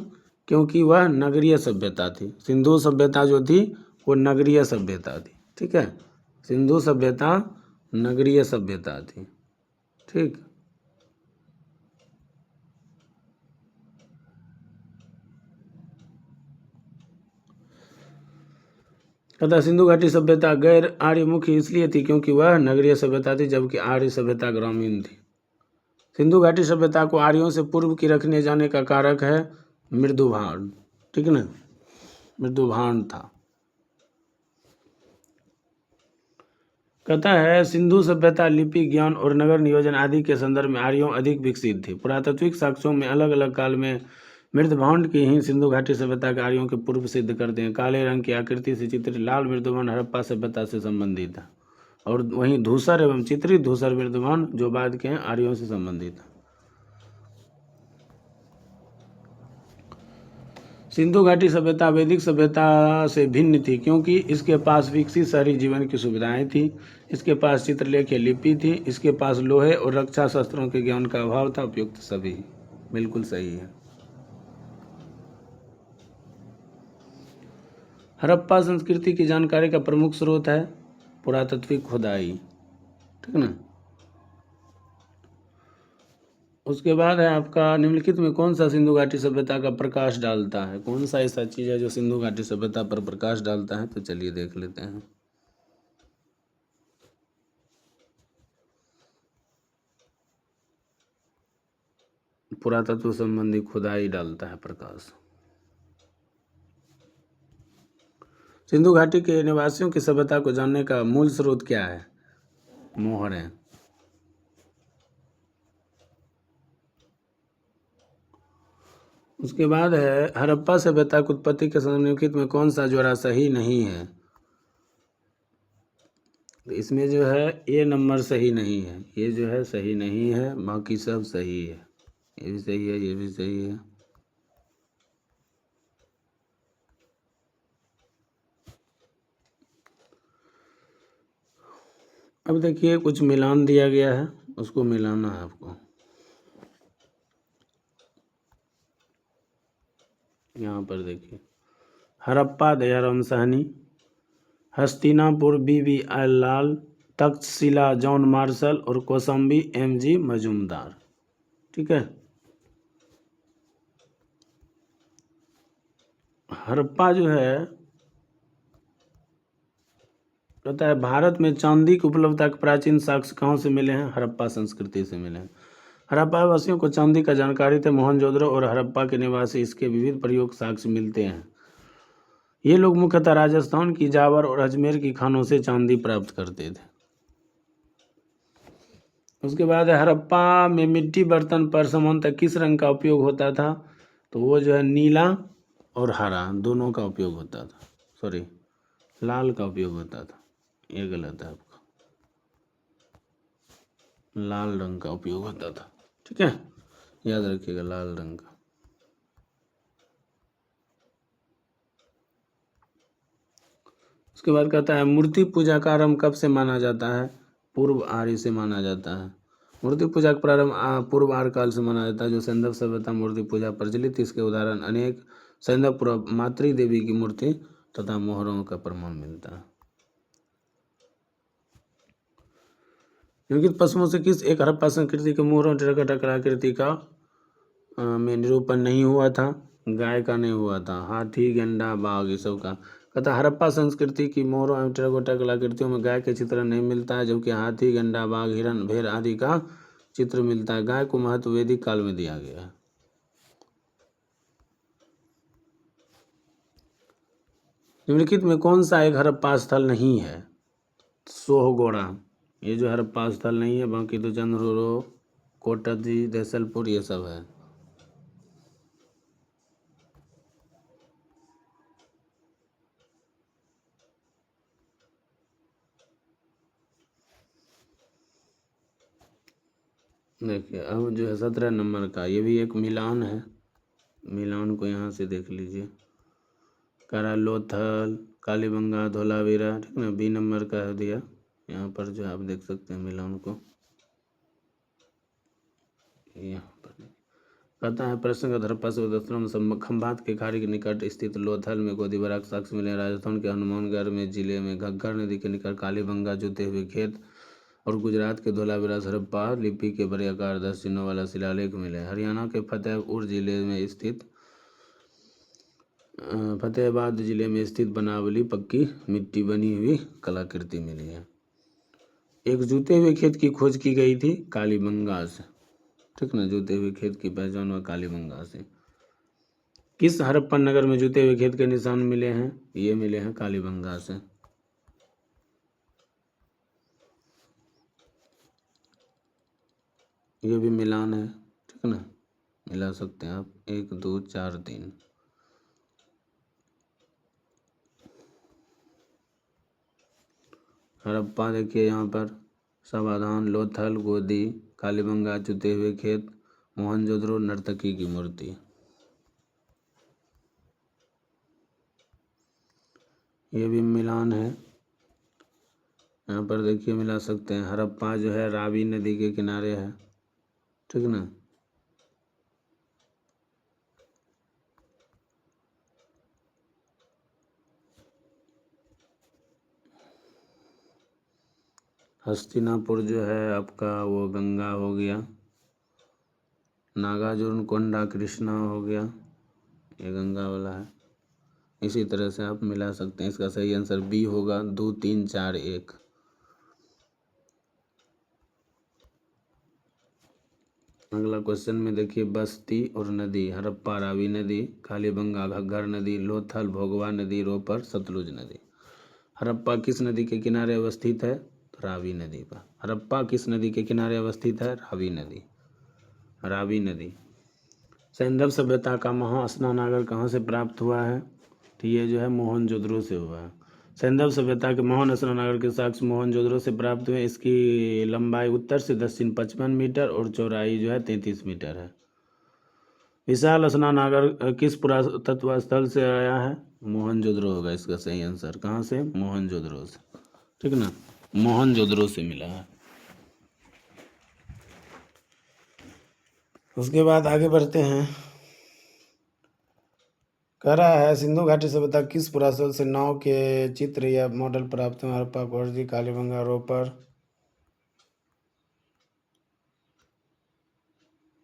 क्योंकि वह नगरीय सभ्यता थी। सिंधु सभ्यता जो थी वो नगरीय सभ्यता थी, ठीक है, सिंधु सभ्यता नगरीय सभ्यता थी, ठीक। कहता सिंधु घाटी सभ्यता गैर आर्यमुखी इसलिए थी क्योंकि वह नगरीय सभ्यता थी जबकि आर्य सभ्यता ग्रामीण थी। सिंधु घाटी सभ्यता को आर्यों से पूर्व की रखने जाने का कारक है मृदुभाण, ठीक है ना, मृदुभाण था। कहता है सिंधु सभ्यता लिपि ज्ञान और नगर नियोजन आदि के संदर्भ में आर्यों अधिक विकसित थी। पुरातात्विक साक्ष्यों में अलग अलग काल में मृदभांड की ही सिंधु घाटी सभ्यता के आर्यों के पूर्व सिद्ध करते हैं। काले रंग की आकृति से चित्रित लाल मृदभांड हड़प्पा सभ्यता से संबंधित है और वहीं धूसर एवं चित्रित धूसर मृदभांड जो बाद के हैं आर्यों से संबंधित है। सिंधु घाटी सभ्यता वैदिक सभ्यता से भिन्न थी क्योंकि इसके पास विकसित शहरी जीवन की सुविधाएं थी, इसके पास चित्रलेख लिपि थी, इसके पास लोहे और रक्षा शस्त्रों के ज्ञान का अभाव था। उपयुक्त सभी बिल्कुल सही है। हड़प्पा संस्कृति की जानकारी का प्रमुख स्रोत है पुरातात्विक खुदाई, ठीक ना। उसके बाद है आपका निम्नलिखित में कौन सा सिंधु घाटी सभ्यता का प्रकाश डालता है, कौन सा ऐसा चीज़ है जो सिंधु घाटी सभ्यता पर प्रकाश डालता है, तो चलिए देख लेते हैं। पुरातत्व संबंधी खुदाई डालता है प्रकाश। सिंधु घाटी के निवासियों की सभ्यता को जानने का मूल स्रोत क्या है? मोहर है। उसके बाद है हड़प्पा सभ्यता की उत्पत्ति के निम्नलिखित में कौन सा जोड़ा सही नहीं है? इसमें जो है ए नंबर सही नहीं है, ये जो है सही नहीं है, बाकी सब सही है। ये भी सही है, ये भी सही है। अब देखिए कुछ मिलान दिया गया है, उसको मिलाना है आपको। यहाँ पर देखिए हड़प्पा दयाराम साहनी, हस्तिनापुर BBI लाल, तक्षशिला जॉन मार्शल और कौशाम्बी MG मजूमदार। ठीक है। हड़प्पा जो है कहता है भारत में चांदी की उपलब्धता के प्राचीन साक्ष्य कहाँ से मिले हैं? हड़प्पा संस्कृति से मिले हैं। हड़प्पा वासियों को चांदी का जानकारी थे। मोहनजोदड़ो और हड़प्पा के निवासी इसके विविध प्रयोग साक्ष्य मिलते हैं। ये लोग मुख्यतः राजस्थान की जावर और अजमेर की खानों से चांदी प्राप्त करते थे। उसके बाद हड़प्पा में मिट्टी बर्तन पर सामान्यतः किस रंग का उपयोग होता था? तो वो जो है नीला और हरा दोनों का उपयोग होता था। सॉरी, लाल का उपयोग होता था, ये गलत है आपका, लाल रंग का उपयोग होता था। ठीक है, याद रखिएगा लाल रंग का। उसके बाद कहता है मूर्ति पूजा का आरंभ कब से माना जाता है? पूर्व आर्य से माना जाता है। मूर्ति पूजा का प्रारंभ पूर्व आर्य काल से माना जाता है। जो सैंधव सभ्यता मूर्ति पूजा प्रचलित, इसके उदाहरण अनेक सैंधव पूर्व मातृ देवी की मूर्ति तथा मोहरों का प्रमाण मिलता है। निम्नलिखित पशुओं से किस एक हड़प्पा संस्कृति के मोहरों टेराकोटा कलाकृति का में निरूपण नहीं हुआ था? गाय का नहीं हुआ था, हाथी, गेंडा, बाघ, ये सब का। कहता हड़प्पा संस्कृति की मोहरों एवं टेराकोटा कलाकृतियों में गाय के चित्र नहीं मिलता है, जबकि हाथी, गेंडा, बाघ, हिरण, भेड़ आदि का चित्र मिलता है। गाय को महत्व वैदिक काल में दिया गया है। निम्नलिखित में कौन सा एक हड़प्पा स्थल नहीं है? सोहगोड़ा, ये जो हड़प्पा स्थल नहीं है, बाकी तो चंद्रोरो, कोटद्दी, देसलपुर ये सब है। देखिए अब जो है 17 नंबर का, ये भी एक मिलान है। मिलान को यहाँ से देख लीजिए, करालोथल, कालीबंगा, धोलावीरा। ठीक ना, B नंबर का है दिया। यहाँ पर जो आप देख सकते हैं मिलान को, यहाँ पर कहता है प्रश्न हड़प्पा से खंभात के खाड़ी के निकट स्थित लोथल में गोदीबारा के साक्ष्य मिले। राजस्थान के हनुमानगढ़ में जिले में घग्गर नदी के निकट कालीबंगा जुते हुए खेत और गुजरात के धोलावीरा हड़प्पा लिपि के बड़े आकार 10 चिन्हों वाला शिलालेख मिले। हरियाणा के फतेहाबाद जिले में स्थित बनावली पक्की मिट्टी बनी हुई कलाकृति मिली है। एक जूते हुए खेत की खोज की गई थी कालीबंगा से। ठीक ना, जूते हुए खेत की पहचान हुआ कालीबंगा से। किस हड़प्पन नगर में जूते हुए खेत के निशान मिले हैं? ये मिले हैं कालीबंगा से। ये भी मिलान है। ठीक ना, मिला सकते हैं आप 1 2 4 3। हड़प्पा देखिए यहाँ पर समाधान, लोथल, गोदी, कालीबंगा, जुते हुए खेत, मोहनजोदड़ो, नर्तकी की मूर्ति। ये भी मिलान है। यहाँ पर देखिए मिला सकते हैं। हड़प्पा जो है रावी नदी के किनारे है। ठीक ना, हस्तिनापुर जो है आपका वो गंगा हो गया, नागार्जुन कोंडा कृष्णा हो गया, ये गंगा वाला है। इसी तरह से आप मिला सकते हैं। इसका सही आंसर B होगा, 2 3 4 1। अगला क्वेश्चन में देखिए, बस्ती और नदी, हड़प्पा रावी नदी, कालीबंगा घग्गर नदी, लोथल भोगवा नदी, रोपर सतलुज नदी। हड़प्पा किस नदी के किनारे अवस्थित है? तो रावी नदी पर। हड़प्पा किस नदी के किनारे अवस्थित है? रावी नदी, रावी नदी। सैंधव सभ्यता का महास्नानागार कहाँ से प्राप्त हुआ है? तो ये जो है मोहनजोदड़ो से हुआ है। सैंधव सभ्यता के महान स्नानागार के साक्ष्य मोहनजोदड़ो से प्राप्त हुए। इसकी लंबाई उत्तर से दक्षिण 55 मीटर और चौड़ाई जो है 33 मीटर है। विशाल स्नानागार किस पुरातत्व स्थल से आया है? मोहनजोदड़ो होगा इसका सही आंसर। कहाँ से? मोहनजोदड़ो से, ठीक ना, मोहनजोदड़ो से मिला है। उसके बाद आगे बढ़ते हैं। कह रहा है सिंधु घाटी सभ्यता किस पुरातत्व से नाव के चित्र या मॉडल प्राप्त हुए? हड़प्पा, कोरजी, कालीबंगा, रोपर,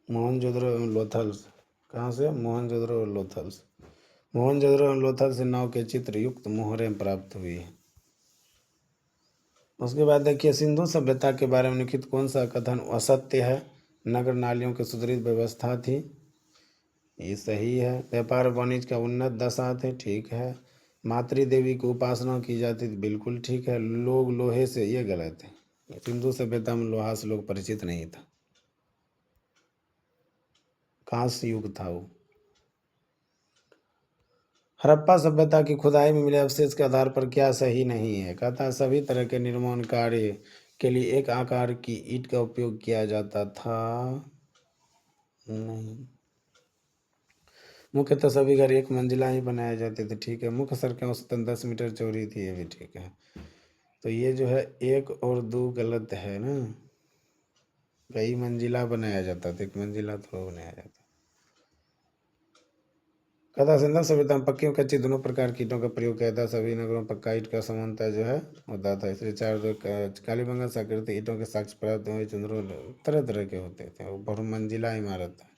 मोहनजोदड़ो एवं लोथल। कहाँ से? मोहनजोदड़ो और लोथल से। मोहनजोदड़ो एवं लोथल से नाव के चित्र युक्त मोहरें प्राप्त हुई है। उसके बाद देखिए, सिंधु सभ्यता के बारे में लिखित कौन सा कथन असत्य है? नगर नालियों की सुदृढ़ व्यवस्था थी, ये सही है। व्यापार वाणिज्य का उन्नत दशा थे, ठीक है। मातृ देवी की उपासना की जाती थी, बिल्कुल ठीक है। लोग लोहे से, ये गलत है। सिंधु सभ्यता में लोहा से लोग परिचित नहीं था, कांस्य युग था वो। हड़प्पा सभ्यता की खुदाई में मिले अवशेष के आधार पर क्या सही नहीं है? कहता है सभी तरह के निर्माण कार्य के लिए एक आकार की ईंट का उपयोग किया जाता था, नहीं। मुख्यतः सभी घर एक मंजिला ही बनाए जाते थे, ठीक है। मुख्य सड़कें औसतन 10 मीटर चौड़ी थी, ये भी ठीक है। तो ये जो है 1 और 2 गलत है ना, कई मंजिला बनाया जाता था, एक मंजिला थोड़ा बनाया जाता। कहता सिंधु सभ्यता में पक्की और कच्ची दोनों प्रकार की ईंटों का प्रयोग किया था। सभी नगरों में पक्का ईंट का समानता जो है होता था, इसलिए कालीबंगा संस्कृति ईंटों के साक्ष्य प्राप्त हुए। चंद्रो तरह तरह के होते थे, वो बहुमंजिला इमारत था।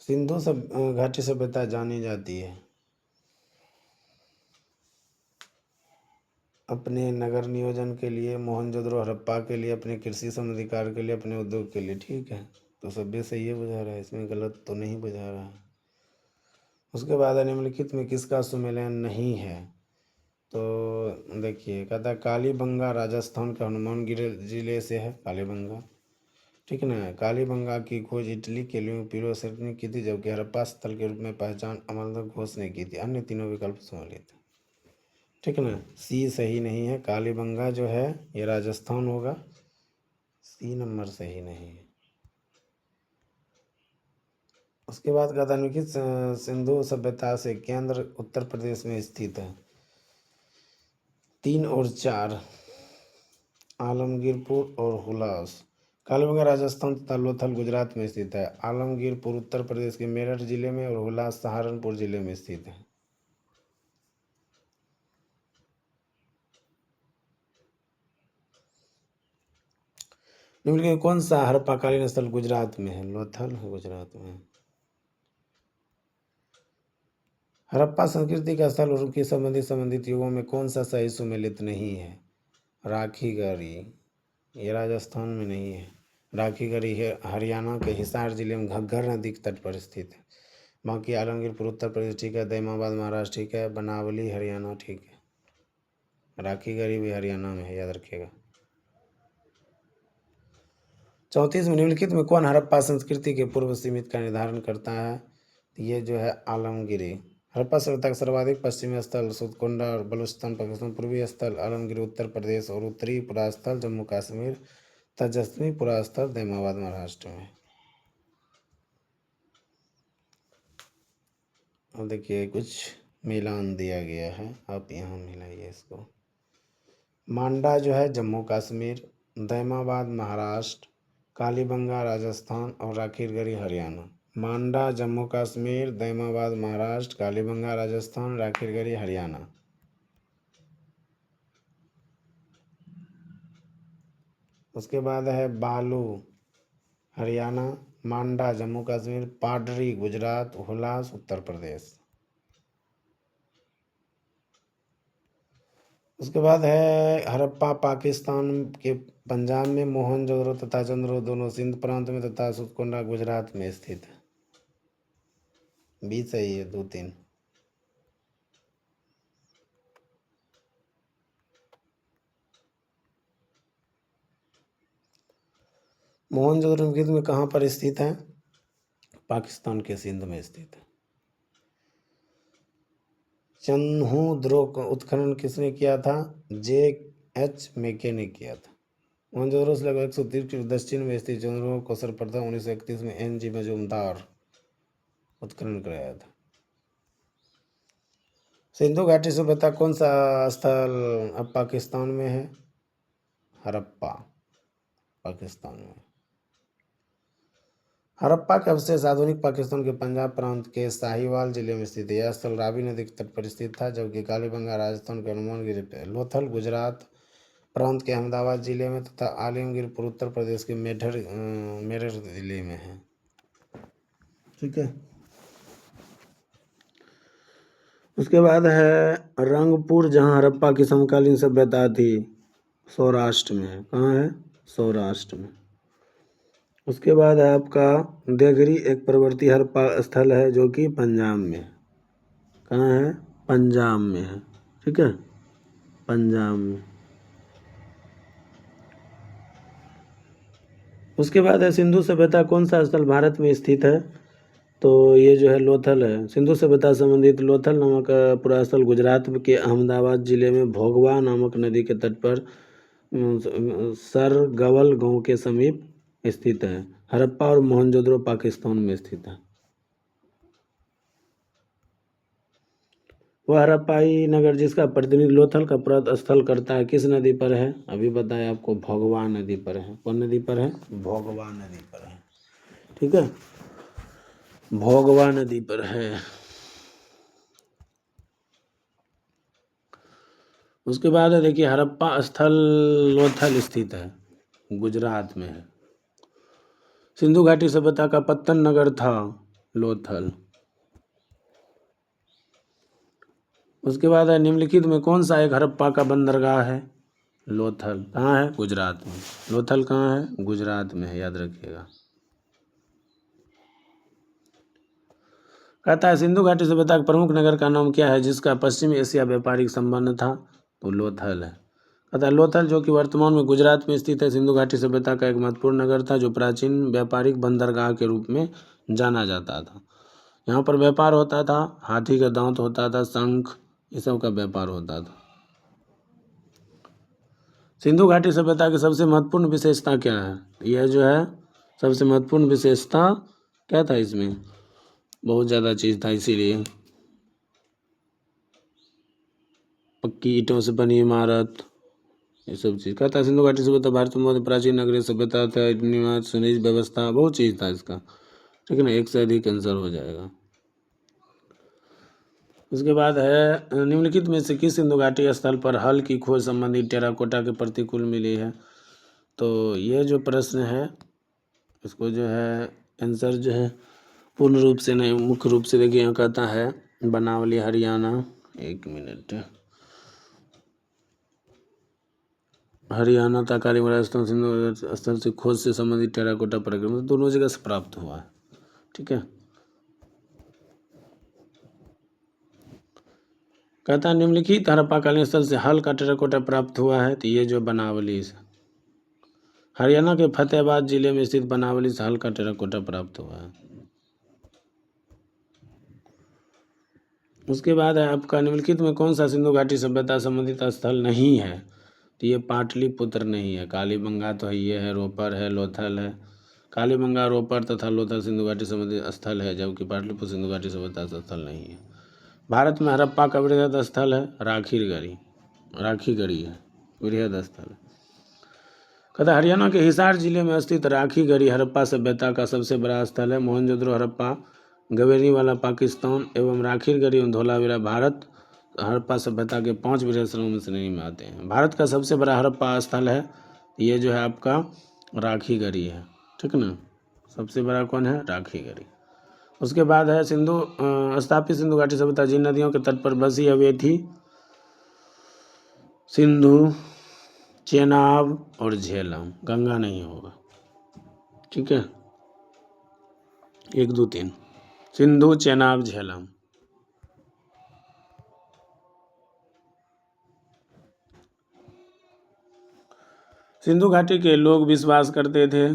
सिंधु घाटी सभ्यता जानी जाती है अपने नगर नियोजन के लिए, मोहनजोदड़ो हड़प्पा के लिए, अपने कृषि संबंधी कार्य के लिए, अपने उद्योग के लिए, ठीक है। तो सभ्य से ये बुझा रहा है, इसमें गलत तो नहीं बुझा रहा है। उसके बाद निम्नलिखित में किसका सुमेलन नहीं है? तो देखिए, कहता है कालीबंगा राजस्थान के हनुमानगिरी जिले से है, कालीबंगा, ठीक ना। कालीबंगा की खोज इटली के लिए पीरोसेट ने की थी, जबकि हड़प्पा स्थल के रूप में पहचान अमरनाथ घोष ने की थी। अन्य तीनों विकल्प सम्मिलित, ठीक ना। सी सही नहीं है, कालीबंगा जो है ये राजस्थान होगा, सी नंबर सही नहीं है। उसके बाद कहता है कि सिंधु सभ्यता से केंद्र उत्तर प्रदेश में स्थित है। 3 और 4, आलमगीरपुर और हुलास। कालीबंगा राजस्थान तथा लोथल गुजरात में स्थित है। आलमगीरपुर उत्तर प्रदेश के मेरठ जिले में और हुलास सहारनपुर जिले में स्थित है। निम्नलिखित कौन सा हड़प्पाकालीन स्थल गुजरात में है? लोथल है गुजरात में। हड़प्पा संस्कृति का स्थल और उनकी संबंधित युगों में कौन सा सही सुमेलित नहीं है? राखीगढ़ी, ये राजस्थान में नहीं है। राखीगढ़ी है हरियाणा के हिसार जिले में घग्गर नदी के तट पर स्थित है। बाकी आलमगीरपुर उत्तर प्रदेश ठीक है, दैमाबाद महाराष्ट्र ठीक है, बनावली हरियाणा ठीक है। राखीगढ़ी भी हरियाणा में है, याद रखिएगा। 34 में निम्नलिखित में कौन हड़प्पा संस्कृति के पूर्व सीमित का निर्धारण करता है? तो ये जो है आलमगिरी। हड़प्पा सभ्यता का सर्वाधिक पश्चिमी स्थल सुतकोंडा और बलूचिस्तान पाकिस्तान, पूर्वी स्थल आलमगिरी उत्तर प्रदेश और उत्तरी पुरास्थल जम्मू कश्मीर, तेजस्वी पुरास्थल दैमाबाद महाराष्ट्र में। और देखिए कुछ मिलान दिया गया है, आप यहाँ मिलाइए इसको। मांडा जो है जम्मू कश्मीर, दैमाबाद महाराष्ट्र, कालीबंगा राजस्थान और राखीगढ़ी हरियाणा। मांडा जम्मू कश्मीर, दैमाबाद महाराष्ट्र, कालीबंगा राजस्थान, राखीगढ़ी हरियाणा। उसके बाद है बालू हरियाणा, मांडा जम्मू कश्मीर, पाडरी गुजरात, हुलास उत्तर प्रदेश। उसके बाद है हड़प्पा पाकिस्तान के पंजाब में, मोहनजोदड़ो तथा चंद्रो दोनों सिंध प्रांत में तथा सुतकोंडा गुजरात में स्थित है। बी सही है, 2-3। मोहनजोदड़ो में कहाँ पर स्थित है? पाकिस्तान के सिंध में स्थित है। चन्हूद्रो का उत्खनन किसने किया था? J.H. मेके ने किया था। मोहनजोदड़ो से लगभग 130 किलोमीटर दक्षिण में स्थित चंद्रपुर को सर्वप्रथम 1931 में N.G. मजूमदार उत्खनन कराया था। सिंधु घाटी सभ्यता कौन सा स्थल अब पाकिस्तान में है? हड़प्पा पाकिस्तान में। हड़प्पा के अवशेष आधुनिक पाकिस्तान के पंजाब प्रांत के साहिवाल जिले में स्थित है। यह स्थल रावी नदी के तट पर स्थित था, जबकि कालीबंगा राजस्थान के हनुमानगिरी पे, लोथल गुजरात प्रांत के अहमदाबाद जिले में तथा आलमगीरपुर उत्तर प्रदेश के मेरठ जिले में है। ठीक है। उसके बाद है रंगपुर, जहाँ हड़प्पा की समकालीन सभ्यता थी, सौराष्ट्र में है। कहाँ है? सौराष्ट्र में। उसके बाद है आपका देगरी, एक प्रवर्ती हड़प्पा स्थल है जो कि पंजाब में है। कहाँ है? पंजाब में है। ठीक है, पंजाब में। उसके बाद है सिंधु सभ्यता कौन सा स्थल भारत में स्थित है? तो ये जो है लोथल है। सिंधु सभ्यता संबंधित लोथल नामक पुरास्थल गुजरात के अहमदाबाद जिले में भोगवा नामक नदी के तट पर सरगवल गांव के समीप स्थित है। हड़प्पा और मोहनजोदड़ो पाकिस्तान में स्थित है। वह हड़प्पाई नगर जिसका प्रतिनिधित्व लोथल का प्रत स्थल करता है किस नदी पर है? अभी बताया आपको, भोगवा नदी पर है। कौन नदी पर है? भोगवा नदी पर है। ठीक है, भोगवा नदी पर है। उसके बाद है देखिए, हड़प्पा स्थल लोथल स्थित है, गुजरात में है। सिंधु घाटी सभ्यता का पत्तन नगर था लोथल। उसके बाद है निम्नलिखित में कौन सा एक हड़प्पा का बंदरगाह है? लोथल। कहाँ है? गुजरात में। लोथल कहाँ है? गुजरात में है, याद रखिएगा। कहता है सिंधु घाटी सभ्यता का प्रमुख नगर का नाम क्या है जिसका पश्चिमी एशिया व्यापारिक संबंध था? तो लोथल है। कहता है लोथल जो कि वर्तमान में गुजरात में स्थित है, सिंधु घाटी सभ्यता का एक महत्वपूर्ण नगर था जो प्राचीन व्यापारिक बंदरगाह के रूप में जाना जाता था। यहाँ पर व्यापार होता था, हाथी का दांत होता था, शंख, ये सब का व्यापार होता था। सिंधु घाटी सभ्यता की सबसे महत्वपूर्ण विशेषता क्या है? यह जो है सबसे महत्वपूर्ण विशेषता क्या था इसमें? बहुत ज़्यादा चीज़ था, इसीलिए पक्की ईंटों से बनी इमारत, ये सब चीज़। कहता है सिंधु घाटी सभ्यता भारत में बहुत प्राचीन नगरीय सभ्यता था, निवास सुनिश्चित व्यवस्था, बहुत चीज़ था इसका। ठीक है ना, एक से अधिक आंसर हो जाएगा। उसके बाद है निम्नलिखित में से किस सिंधु घाटी स्थल पर हल की खोज संबंधी टेराकोटा के प्रतिकूल मिली है? तो ये जो प्रश्न है इसको जो है आंसर जो है पूर्ण रूप से नहीं, मुख्य रूप से देखिए, यहाँ कहता है बनावली हरियाणा, एक मिनट, हरियाणा तथा कालीबंगा राजस्थान सिंधु स्थल से खोज से संबंधित टेराकोटा प्रक्रम दोनों जगह से प्राप्त हुआ है। ठीक है, कहता है निम्नलिखित हड़प्पाकालीन स्थल से हल का टेराकोटा प्राप्त हुआ है। तो ये जो बनावली से, हरियाणा के फतेहाबाद जिले में स्थित बनावली से हल का टेराकोटा प्राप्त हुआ है। उसके बाद है आपका निम्नलिखित में कौन सा सिंधु घाटी सभ्यता संबंधित स्थल नहीं है? तो ये पाटलिपुत्र नहीं है, कालीबंगा तो है, ये है, रोपर है, लोथल है। कालीबंगा, रोपर तथा लोथल सिंधु घाटी संबंधित स्थल है, जबकि पाटलिपुत्र सिंधु घाटी सभ्यता स्थल नहीं है। भारत में हड़प्पा का वृहद स्थल है राखीगढ़ी है, वृहद स्थल। कहता हरियाणा के हिसार जिले में स्थित राखीगढ़ी हड़प्पा सभ्यता का सबसे बड़ा स्थल है। मोहनजोदड़ो, हड़प्पा, गवेरीवाला पाकिस्तान एवं राखीगढ़ी एवं धौलावीरा भारत हड़प्पा सभ्यता के 5 वृहद स्थलों में श्रेणी में आते हैं। भारत का सबसे बड़ा हड़प्पा स्थल है ये जो है आपका राखीगढ़ी है। ठीक ना, सबसे बड़ा कौन है? राखीगढ़ी। उसके बाद है स्थापित सिंधु घाटी सभ्यता जिन नदियों के तट पर बसी है वे थी सिंधु, चेनाब और झेलम। गंगा नहीं होगा, ठीक है। 1 2 3 सिंधु, चेनाब, झेलम। सिंधु घाटी के लोग विश्वास करते थे,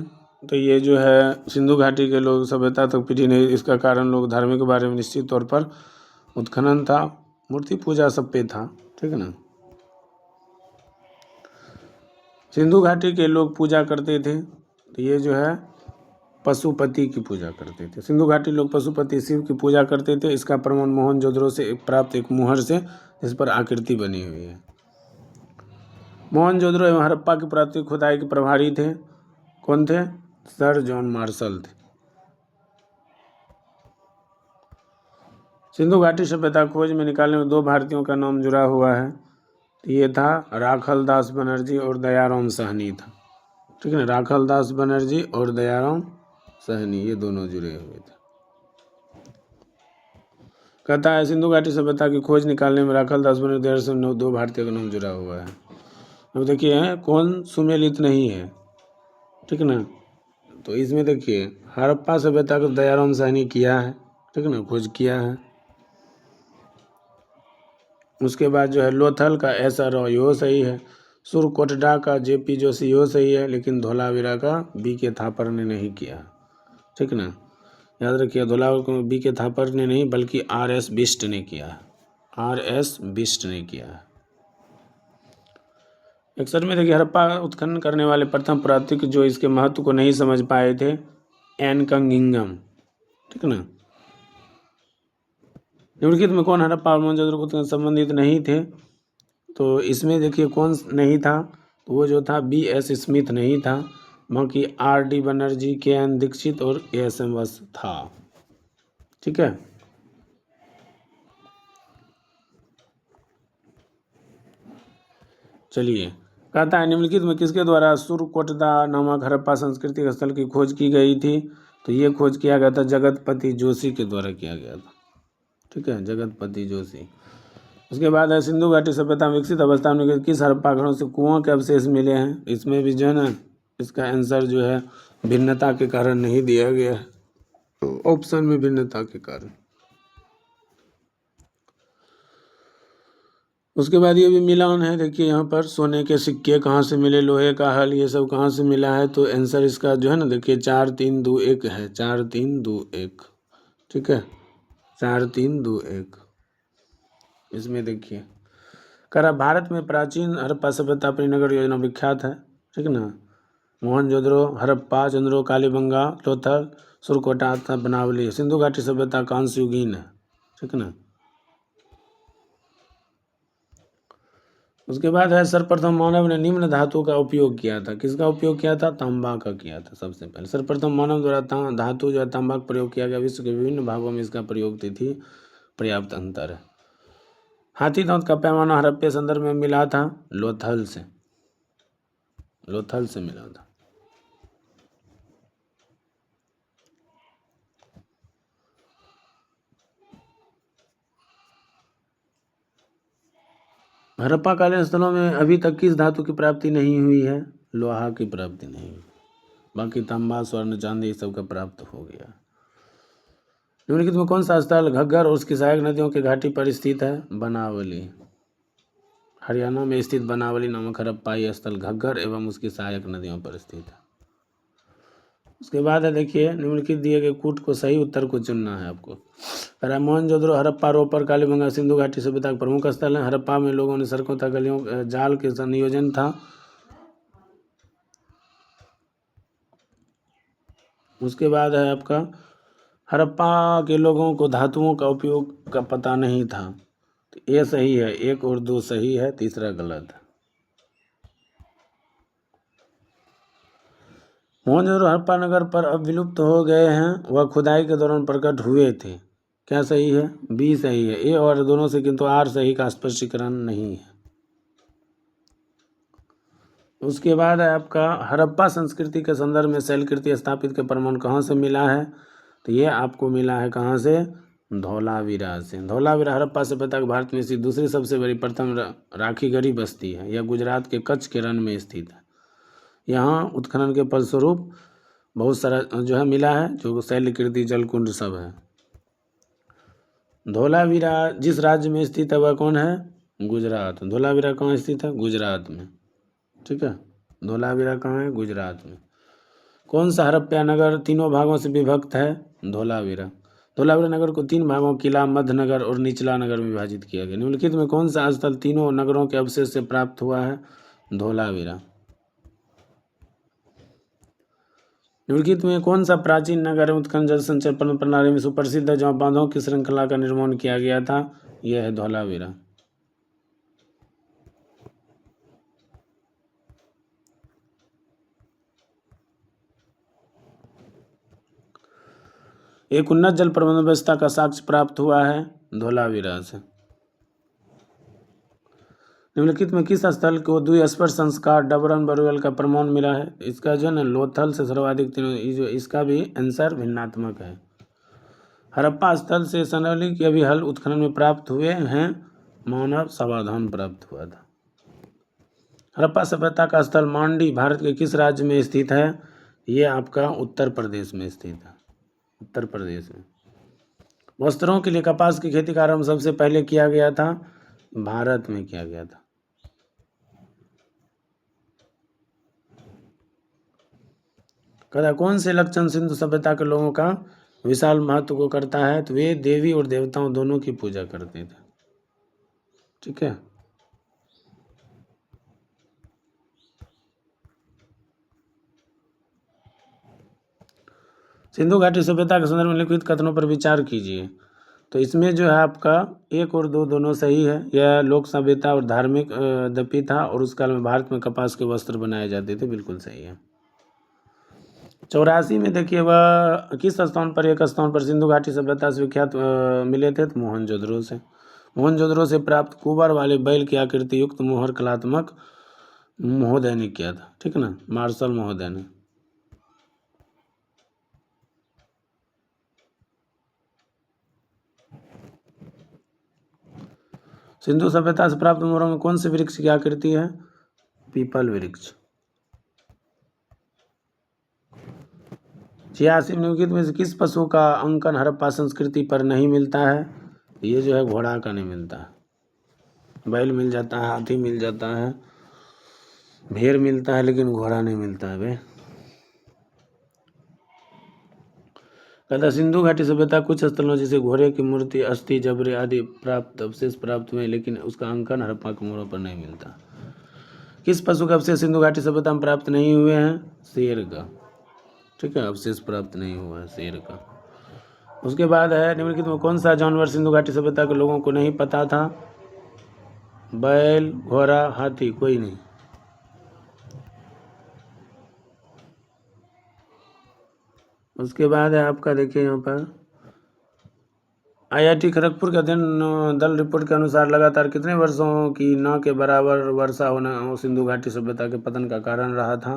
तो ये जो है सिंधु घाटी के लोग सभ्यता तक पीढ़ी नहीं। इसका कारण लोग धार्मिक के बारे में निश्चित तौर पर उत्खनन था, मूर्ति पूजा सब पे था, ठीक है ना। सिंधु घाटी के लोग पूजा करते थे, तो ये जो है पशुपति की पूजा करते थे। सिंधु घाटी लोग पशुपति शिव की पूजा करते थे। इसका प्रमाण मोहनजोदड़ो से प्राप्त एक मुहर से, जिस पर आकृति बनी हुई है। मोहनजोदड़ो एवं हड़प्पा की पुरातत्व खुदाई के प्रभारी थे, कौन थे? सर जॉन मार्शल थे। सिंधु घाटी सभ्यता खोज में निकालने में 2 भारतीयों का नाम जुड़ा हुआ है, तो ये था राखल दास बनर्जी और दयाराम साहनी था, ठीक है ना। राखल दास बनर्जी और दयाराम साहनी, ये दोनों जुड़े हुए थे। कहता है सिंधु घाटी सभ्यता की खोज निकालने में राखल दास बनर्जी, दयाराम साहनी 2 भारतीयों का नाम जुड़ा हुआ है। अब देखिए कौन सुमेलित नहीं है, ठीक है ना। तो इसमें देखिए हड़प्पा सभ्यता को दयाराम साहनी किया है, ठीक है ना, खोज किया है। उसके बाद जो है लोथल का एस आर यो सही है, सुरकोटडा का जेपी जोशी यो सही है, लेकिन धोलावीरा का बी के थापर ने नहीं किया, ठीक ना। याद रखिए धोलावीरा को बी के थापर ने नहीं बल्कि RS बिष्ट ने किया, RS बिष्ट ने किया। 61 में देखिए हड़प्पा उत्खनन करने वाले प्रथम पुरातात्विक जो इसके महत्व को नहीं समझ पाए थे, एनकंगिंगम, ठीक है ना। निम्नलिखित में कौन हड़प्पा और मोहनजोदड़ो को संबंधित नहीं थे? तो इसमें देखिए कौन नहीं था, तो वो जो था BS स्मिथ नहीं था, बाकी RD बनर्जी, KN दीक्षित और ASM बस था, ठीक है। चलिए कहता है निम्नलिखित में किसके द्वारा सुरकोटदा नामक हड़प्पा सांस्कृतिक स्थल की खोज की गई थी? तो ये खोज किया गया था जगतपति जोशी के द्वारा किया गया था, ठीक है, जगतपति जोशी। उसके बाद है सिंधु घाटी सभ्यता में विकसित अवस्था में किस हड़प्पा घरों से कुओं के अवशेष मिले हैं? इसमें भी जो है ना इसका आंसर जो है भिन्नता के कारण नहीं दिया गया है, ऑप्शन में भिन्नता के कारण। उसके बाद ये भी मिलान है, देखिए यहाँ पर सोने के सिक्के कहाँ से मिले, लोहे का हल, ये सब कहाँ से मिला है? तो आंसर इसका जो है ना देखिए 4 3 2 1 है, 4 3 2 1, ठीक है, 4 3 2 1। इसमें देखिए करा भारत में प्राचीन हड़प्पा सभ्यता अपनी नगर योजना विख्यात है, ठीक है ना। मोहनजोदड़ो, हड़प्पा, चंद्रो, कालीबंगा, लोथल, सुरकोटा तथा बनावली। सिंधु घाटी सभ्यता कांस्य युगीन है, ठीक है ना। उसके बाद है सर्वप्रथम मानव ने निम्न धातु का उपयोग किया था। किसका उपयोग किया था? तांबा का किया था सबसे पहले। सर्वप्रथम मानव द्वारा धातु जो है तांबा का प्रयोग किया गया। विश्व के विभिन्न भागों में इसका प्रयोग तिथि पर्याप्त अंतर है। हाथी दांत का पैमाना हड़प्पा संदर्भ में मिला था लोथल से, लोथल से मिला था। हड़प्पा कालीन स्थलों में अभी तक किस धातु की प्राप्ति नहीं हुई है? लोहा की प्राप्ति नहीं हुई, बाकी तांबा, स्वर्ण, चांदी सब का प्राप्त हो गया। निम्नलिखित में कौन सा स्थल घग्गर और उसकी सहायक नदियों के घाटी पर स्थित है? बनावली। हरियाणा में स्थित बनावली नामक हड़प्पाई स्थल घग्गर एवं उसकी सहायक नदियों पर स्थित है। उसके बाद है देखिए निम्नलिखित दिए गए कूट को सही उत्तर को चुनना है आपको। मोहनजोदड़ो, हड़प्पा, रोपर, कालीबंगा सिंधु घाटी सभ्यता के प्रमुख स्थल हैं। हड़प्पा में लोगों ने सड़कों तक गलियों जाल के संयोजन था। उसके बाद है आपका हड़प्पा के लोगों को धातुओं का उपयोग का पता नहीं था, तो ये सही है, 1 और 2 सही है, तीसरा गलत है। मोहनजोदड़ो हड़प्पा नगर पर अब विलुप्त हो गए हैं, वह खुदाई के दौरान प्रकट हुए थे। क्या सही है? B सही है, A और दोनों से, किंतु R सही का स्पष्टीकरण नहीं है। उसके बाद है आपका हड़प्पा संस्कृति के संदर्भ में शैलकृति स्थापित के प्रमाण कहाँ से मिला है? तो ये आपको मिला है कहाँ से? धौलावीरा से। धौलावीरा हड़प्पा सभ्यता के भारत में स्थित दूसरी सबसे बड़ी प्रथम राखीगढ़ी बस्ती है। यह गुजरात के कच्छ के रण में स्थित है। यहाँ उत्खनन के फलस्वरूप बहुत सारा जो है मिला है, जो शैलकृति जलकुंड सब है। धौलावीरा जिस राज्य में स्थित है वह कौन है? गुजरात। धौलावीरा कहाँ स्थित है? गुजरात में। ठीक है, धौलावीरा कहाँ है? गुजरात में। कौन सा हड़प्पा नगर तीनों भागों से विभक्त है? धौलावीरा। धौलावीरा नगर को 3 भागों किला, मध्य नगर और निचला नगर में विभाजित किया गया। निम्नलिखित में कौन सा स्थल तीनों नगरों के अवशेष से प्राप्त हुआ है? धौलावीरा। निम्नलिखित में कौन सा प्राचीन नगर उत्खनन जल संचय प्रणाली में सुप्रसिद्ध है, जहाँ बांधों की श्रृंखला का निर्माण किया गया था? यह है धौलावीरा। एक उन्नत जल प्रबंधन व्यवस्था का साक्ष्य प्राप्त हुआ है? धौलावीरा से। निम्नलिखित में किस स्थल को द्विस्पर्श संस्कार डबरन बोरवेल का प्रमाण मिला है? इसका जो है ना लोथल से सर्वाधिक जो इसका भी आंसर भिन्नात्मक है। हड़प्पा स्थल से स्वर्णिम के भी हल उत्खनन में प्राप्त हुए हैं। मानव समाधान प्राप्त हुआ था। हड़प्पा सभ्यता का स्थल मांडी भारत के किस राज्य में स्थित है? ये आपका उत्तर प्रदेश में स्थित है। उत्तर प्रदेश में। वस्त्रों के लिए कपास की खेती का आरंभ सबसे पहले किया गया था? भारत में किया गया था। कहता कौन से लक्षण सिंधु सभ्यता के लोगों का विशाल महत्व को करता है? तो वे देवी और देवताओं दोनों की पूजा करते थे। ठीक है, सिंधु घाटी सभ्यता के संदर्भ में लिखित कथनों पर विचार कीजिए। तो इसमें जो है आपका 1 और 2 दोनों सही है। यह लोक सभ्यता और धार्मिक दपी था और उस काल में भारत में कपास के वस्त्र बनाए जाते थे। बिल्कुल सही है। 84 में देखिए वह किस स्थान पर एक स्थान पर सिंधु घाटी सभ्यता से विख्यात मिले थे? तो मोहनजोदड़ो से। मोहनजोदड़ो से प्राप्त कुबर वाले बैल की आकृति युक्त मोहर कलात्मक महोदय ने किया था। ठीक है ना, मार्शल महोदय ने। सिंधु सभ्यता से प्राप्त मोहरों में कौन से वृक्ष की आकृति है? पीपल वृक्ष। 86 निम्नलिखित में से किस पशु का अंकन हड़प्पा संस्कृति पर नहीं मिलता है? ये जो है घोड़ा का नहीं मिलता है। बैल मिल जाता है, हाथी मिल जाता है, भेड़ मिलता है, लेकिन घोड़ा नहीं मिलता है बे। कहता सिंधु घाटी सभ्यता कुछ स्थलों जैसे घोड़े की मूर्ति, अस्थि, जबरे आदि प्राप्त अवशेष प्राप्त हुए, लेकिन उसका अंकन हड़प्पा के मोहरों पर नहीं मिलता। किस पशु का अवशेष सिंधु घाटी सभ्यता में प्राप्त नहीं हुए हैं? शेर का। ठीक है, अवशेष प्राप्त नहीं हुआ है शेर का। उसके बाद है निम्नलिखित में कौन सा जानवर सिंधु घाटी सभ्यता के लोगों को नहीं पता था? बैल, घोड़ा, हाथी, कोई नहीं। उसके बाद है आपका देखिए यहाँ पर IIT खड़गपुर के अध्ययन दल रिपोर्ट के अनुसार लगातार कितने वर्षों की न के बराबर वर्षा होना सिंधु घाटी सभ्यता के पतन का कारण रहा था?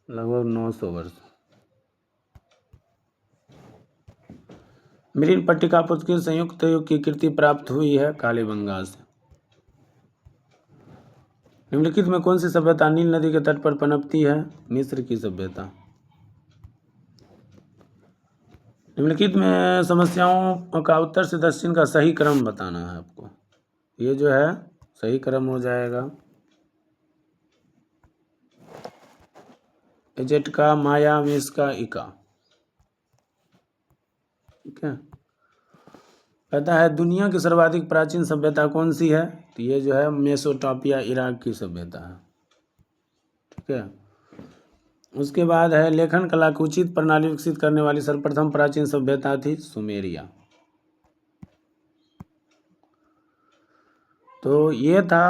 लगभग 900 वर्ष। मिरिन पट्टिका पुस्तक संयुक्त युग की कृति प्राप्त हुई है कालीबंगा से। निम्नलिखित में कौन सी सभ्यता नील नदी के तट पर पनपती है? मिस्र की सभ्यता। निम्नलिखित में समस्याओं का उत्तर से दक्षिण का सही क्रम बताना है आपको। ये जो है सही क्रम हो जाएगा एजेट का, माया, मेष का, इका। ठीक है, कहता है दुनिया की सर्वाधिक प्राचीन सभ्यता कौन सी है? तो ये जो है मेसोपोटामिया, इराक की सभ्यता है। ठीक है, उसके बाद है लेखन कला की उचित प्रणाली विकसित करने वाली सर्वप्रथम प्राचीन सभ्यता थी सुमेरिया। तो ये था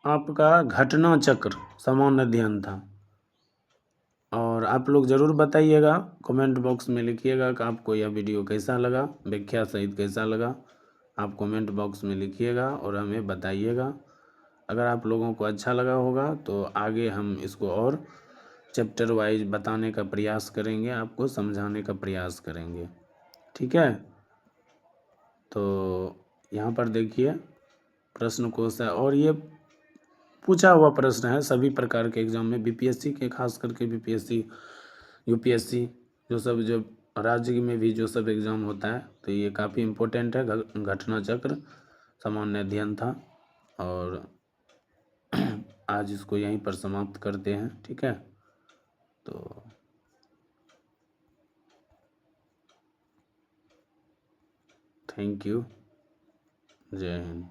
आपका घटना चक्र सामान्य अध्ययन था। और आप लोग ज़रूर बताइएगा, कमेंट बॉक्स में लिखिएगा कि आपको यह वीडियो कैसा लगा, व्याख्या सहित कैसा लगा। आप कमेंट बॉक्स में लिखिएगा और हमें बताइएगा। अगर आप लोगों को अच्छा लगा होगा तो आगे हम इसको और चैप्टर वाइज बताने का प्रयास करेंगे, आपको समझाने का प्रयास करेंगे। ठीक है, तो यहाँ पर देखिए प्रश्न कोश है, और ये पूछा हुआ प्रश्न है सभी प्रकार के एग्जाम में, बीपीएससी के, खास करके बीपीएससी, यूपीएससी, जो राज्य में भी जो सब एग्ज़ाम होता है, तो ये काफ़ी इम्पोर्टेंट है। घटना चक्र सामान्य अध्ययन था, और आज इसको यहीं पर समाप्त करते हैं। ठीक है, तो थैंक यू, जय हिंद।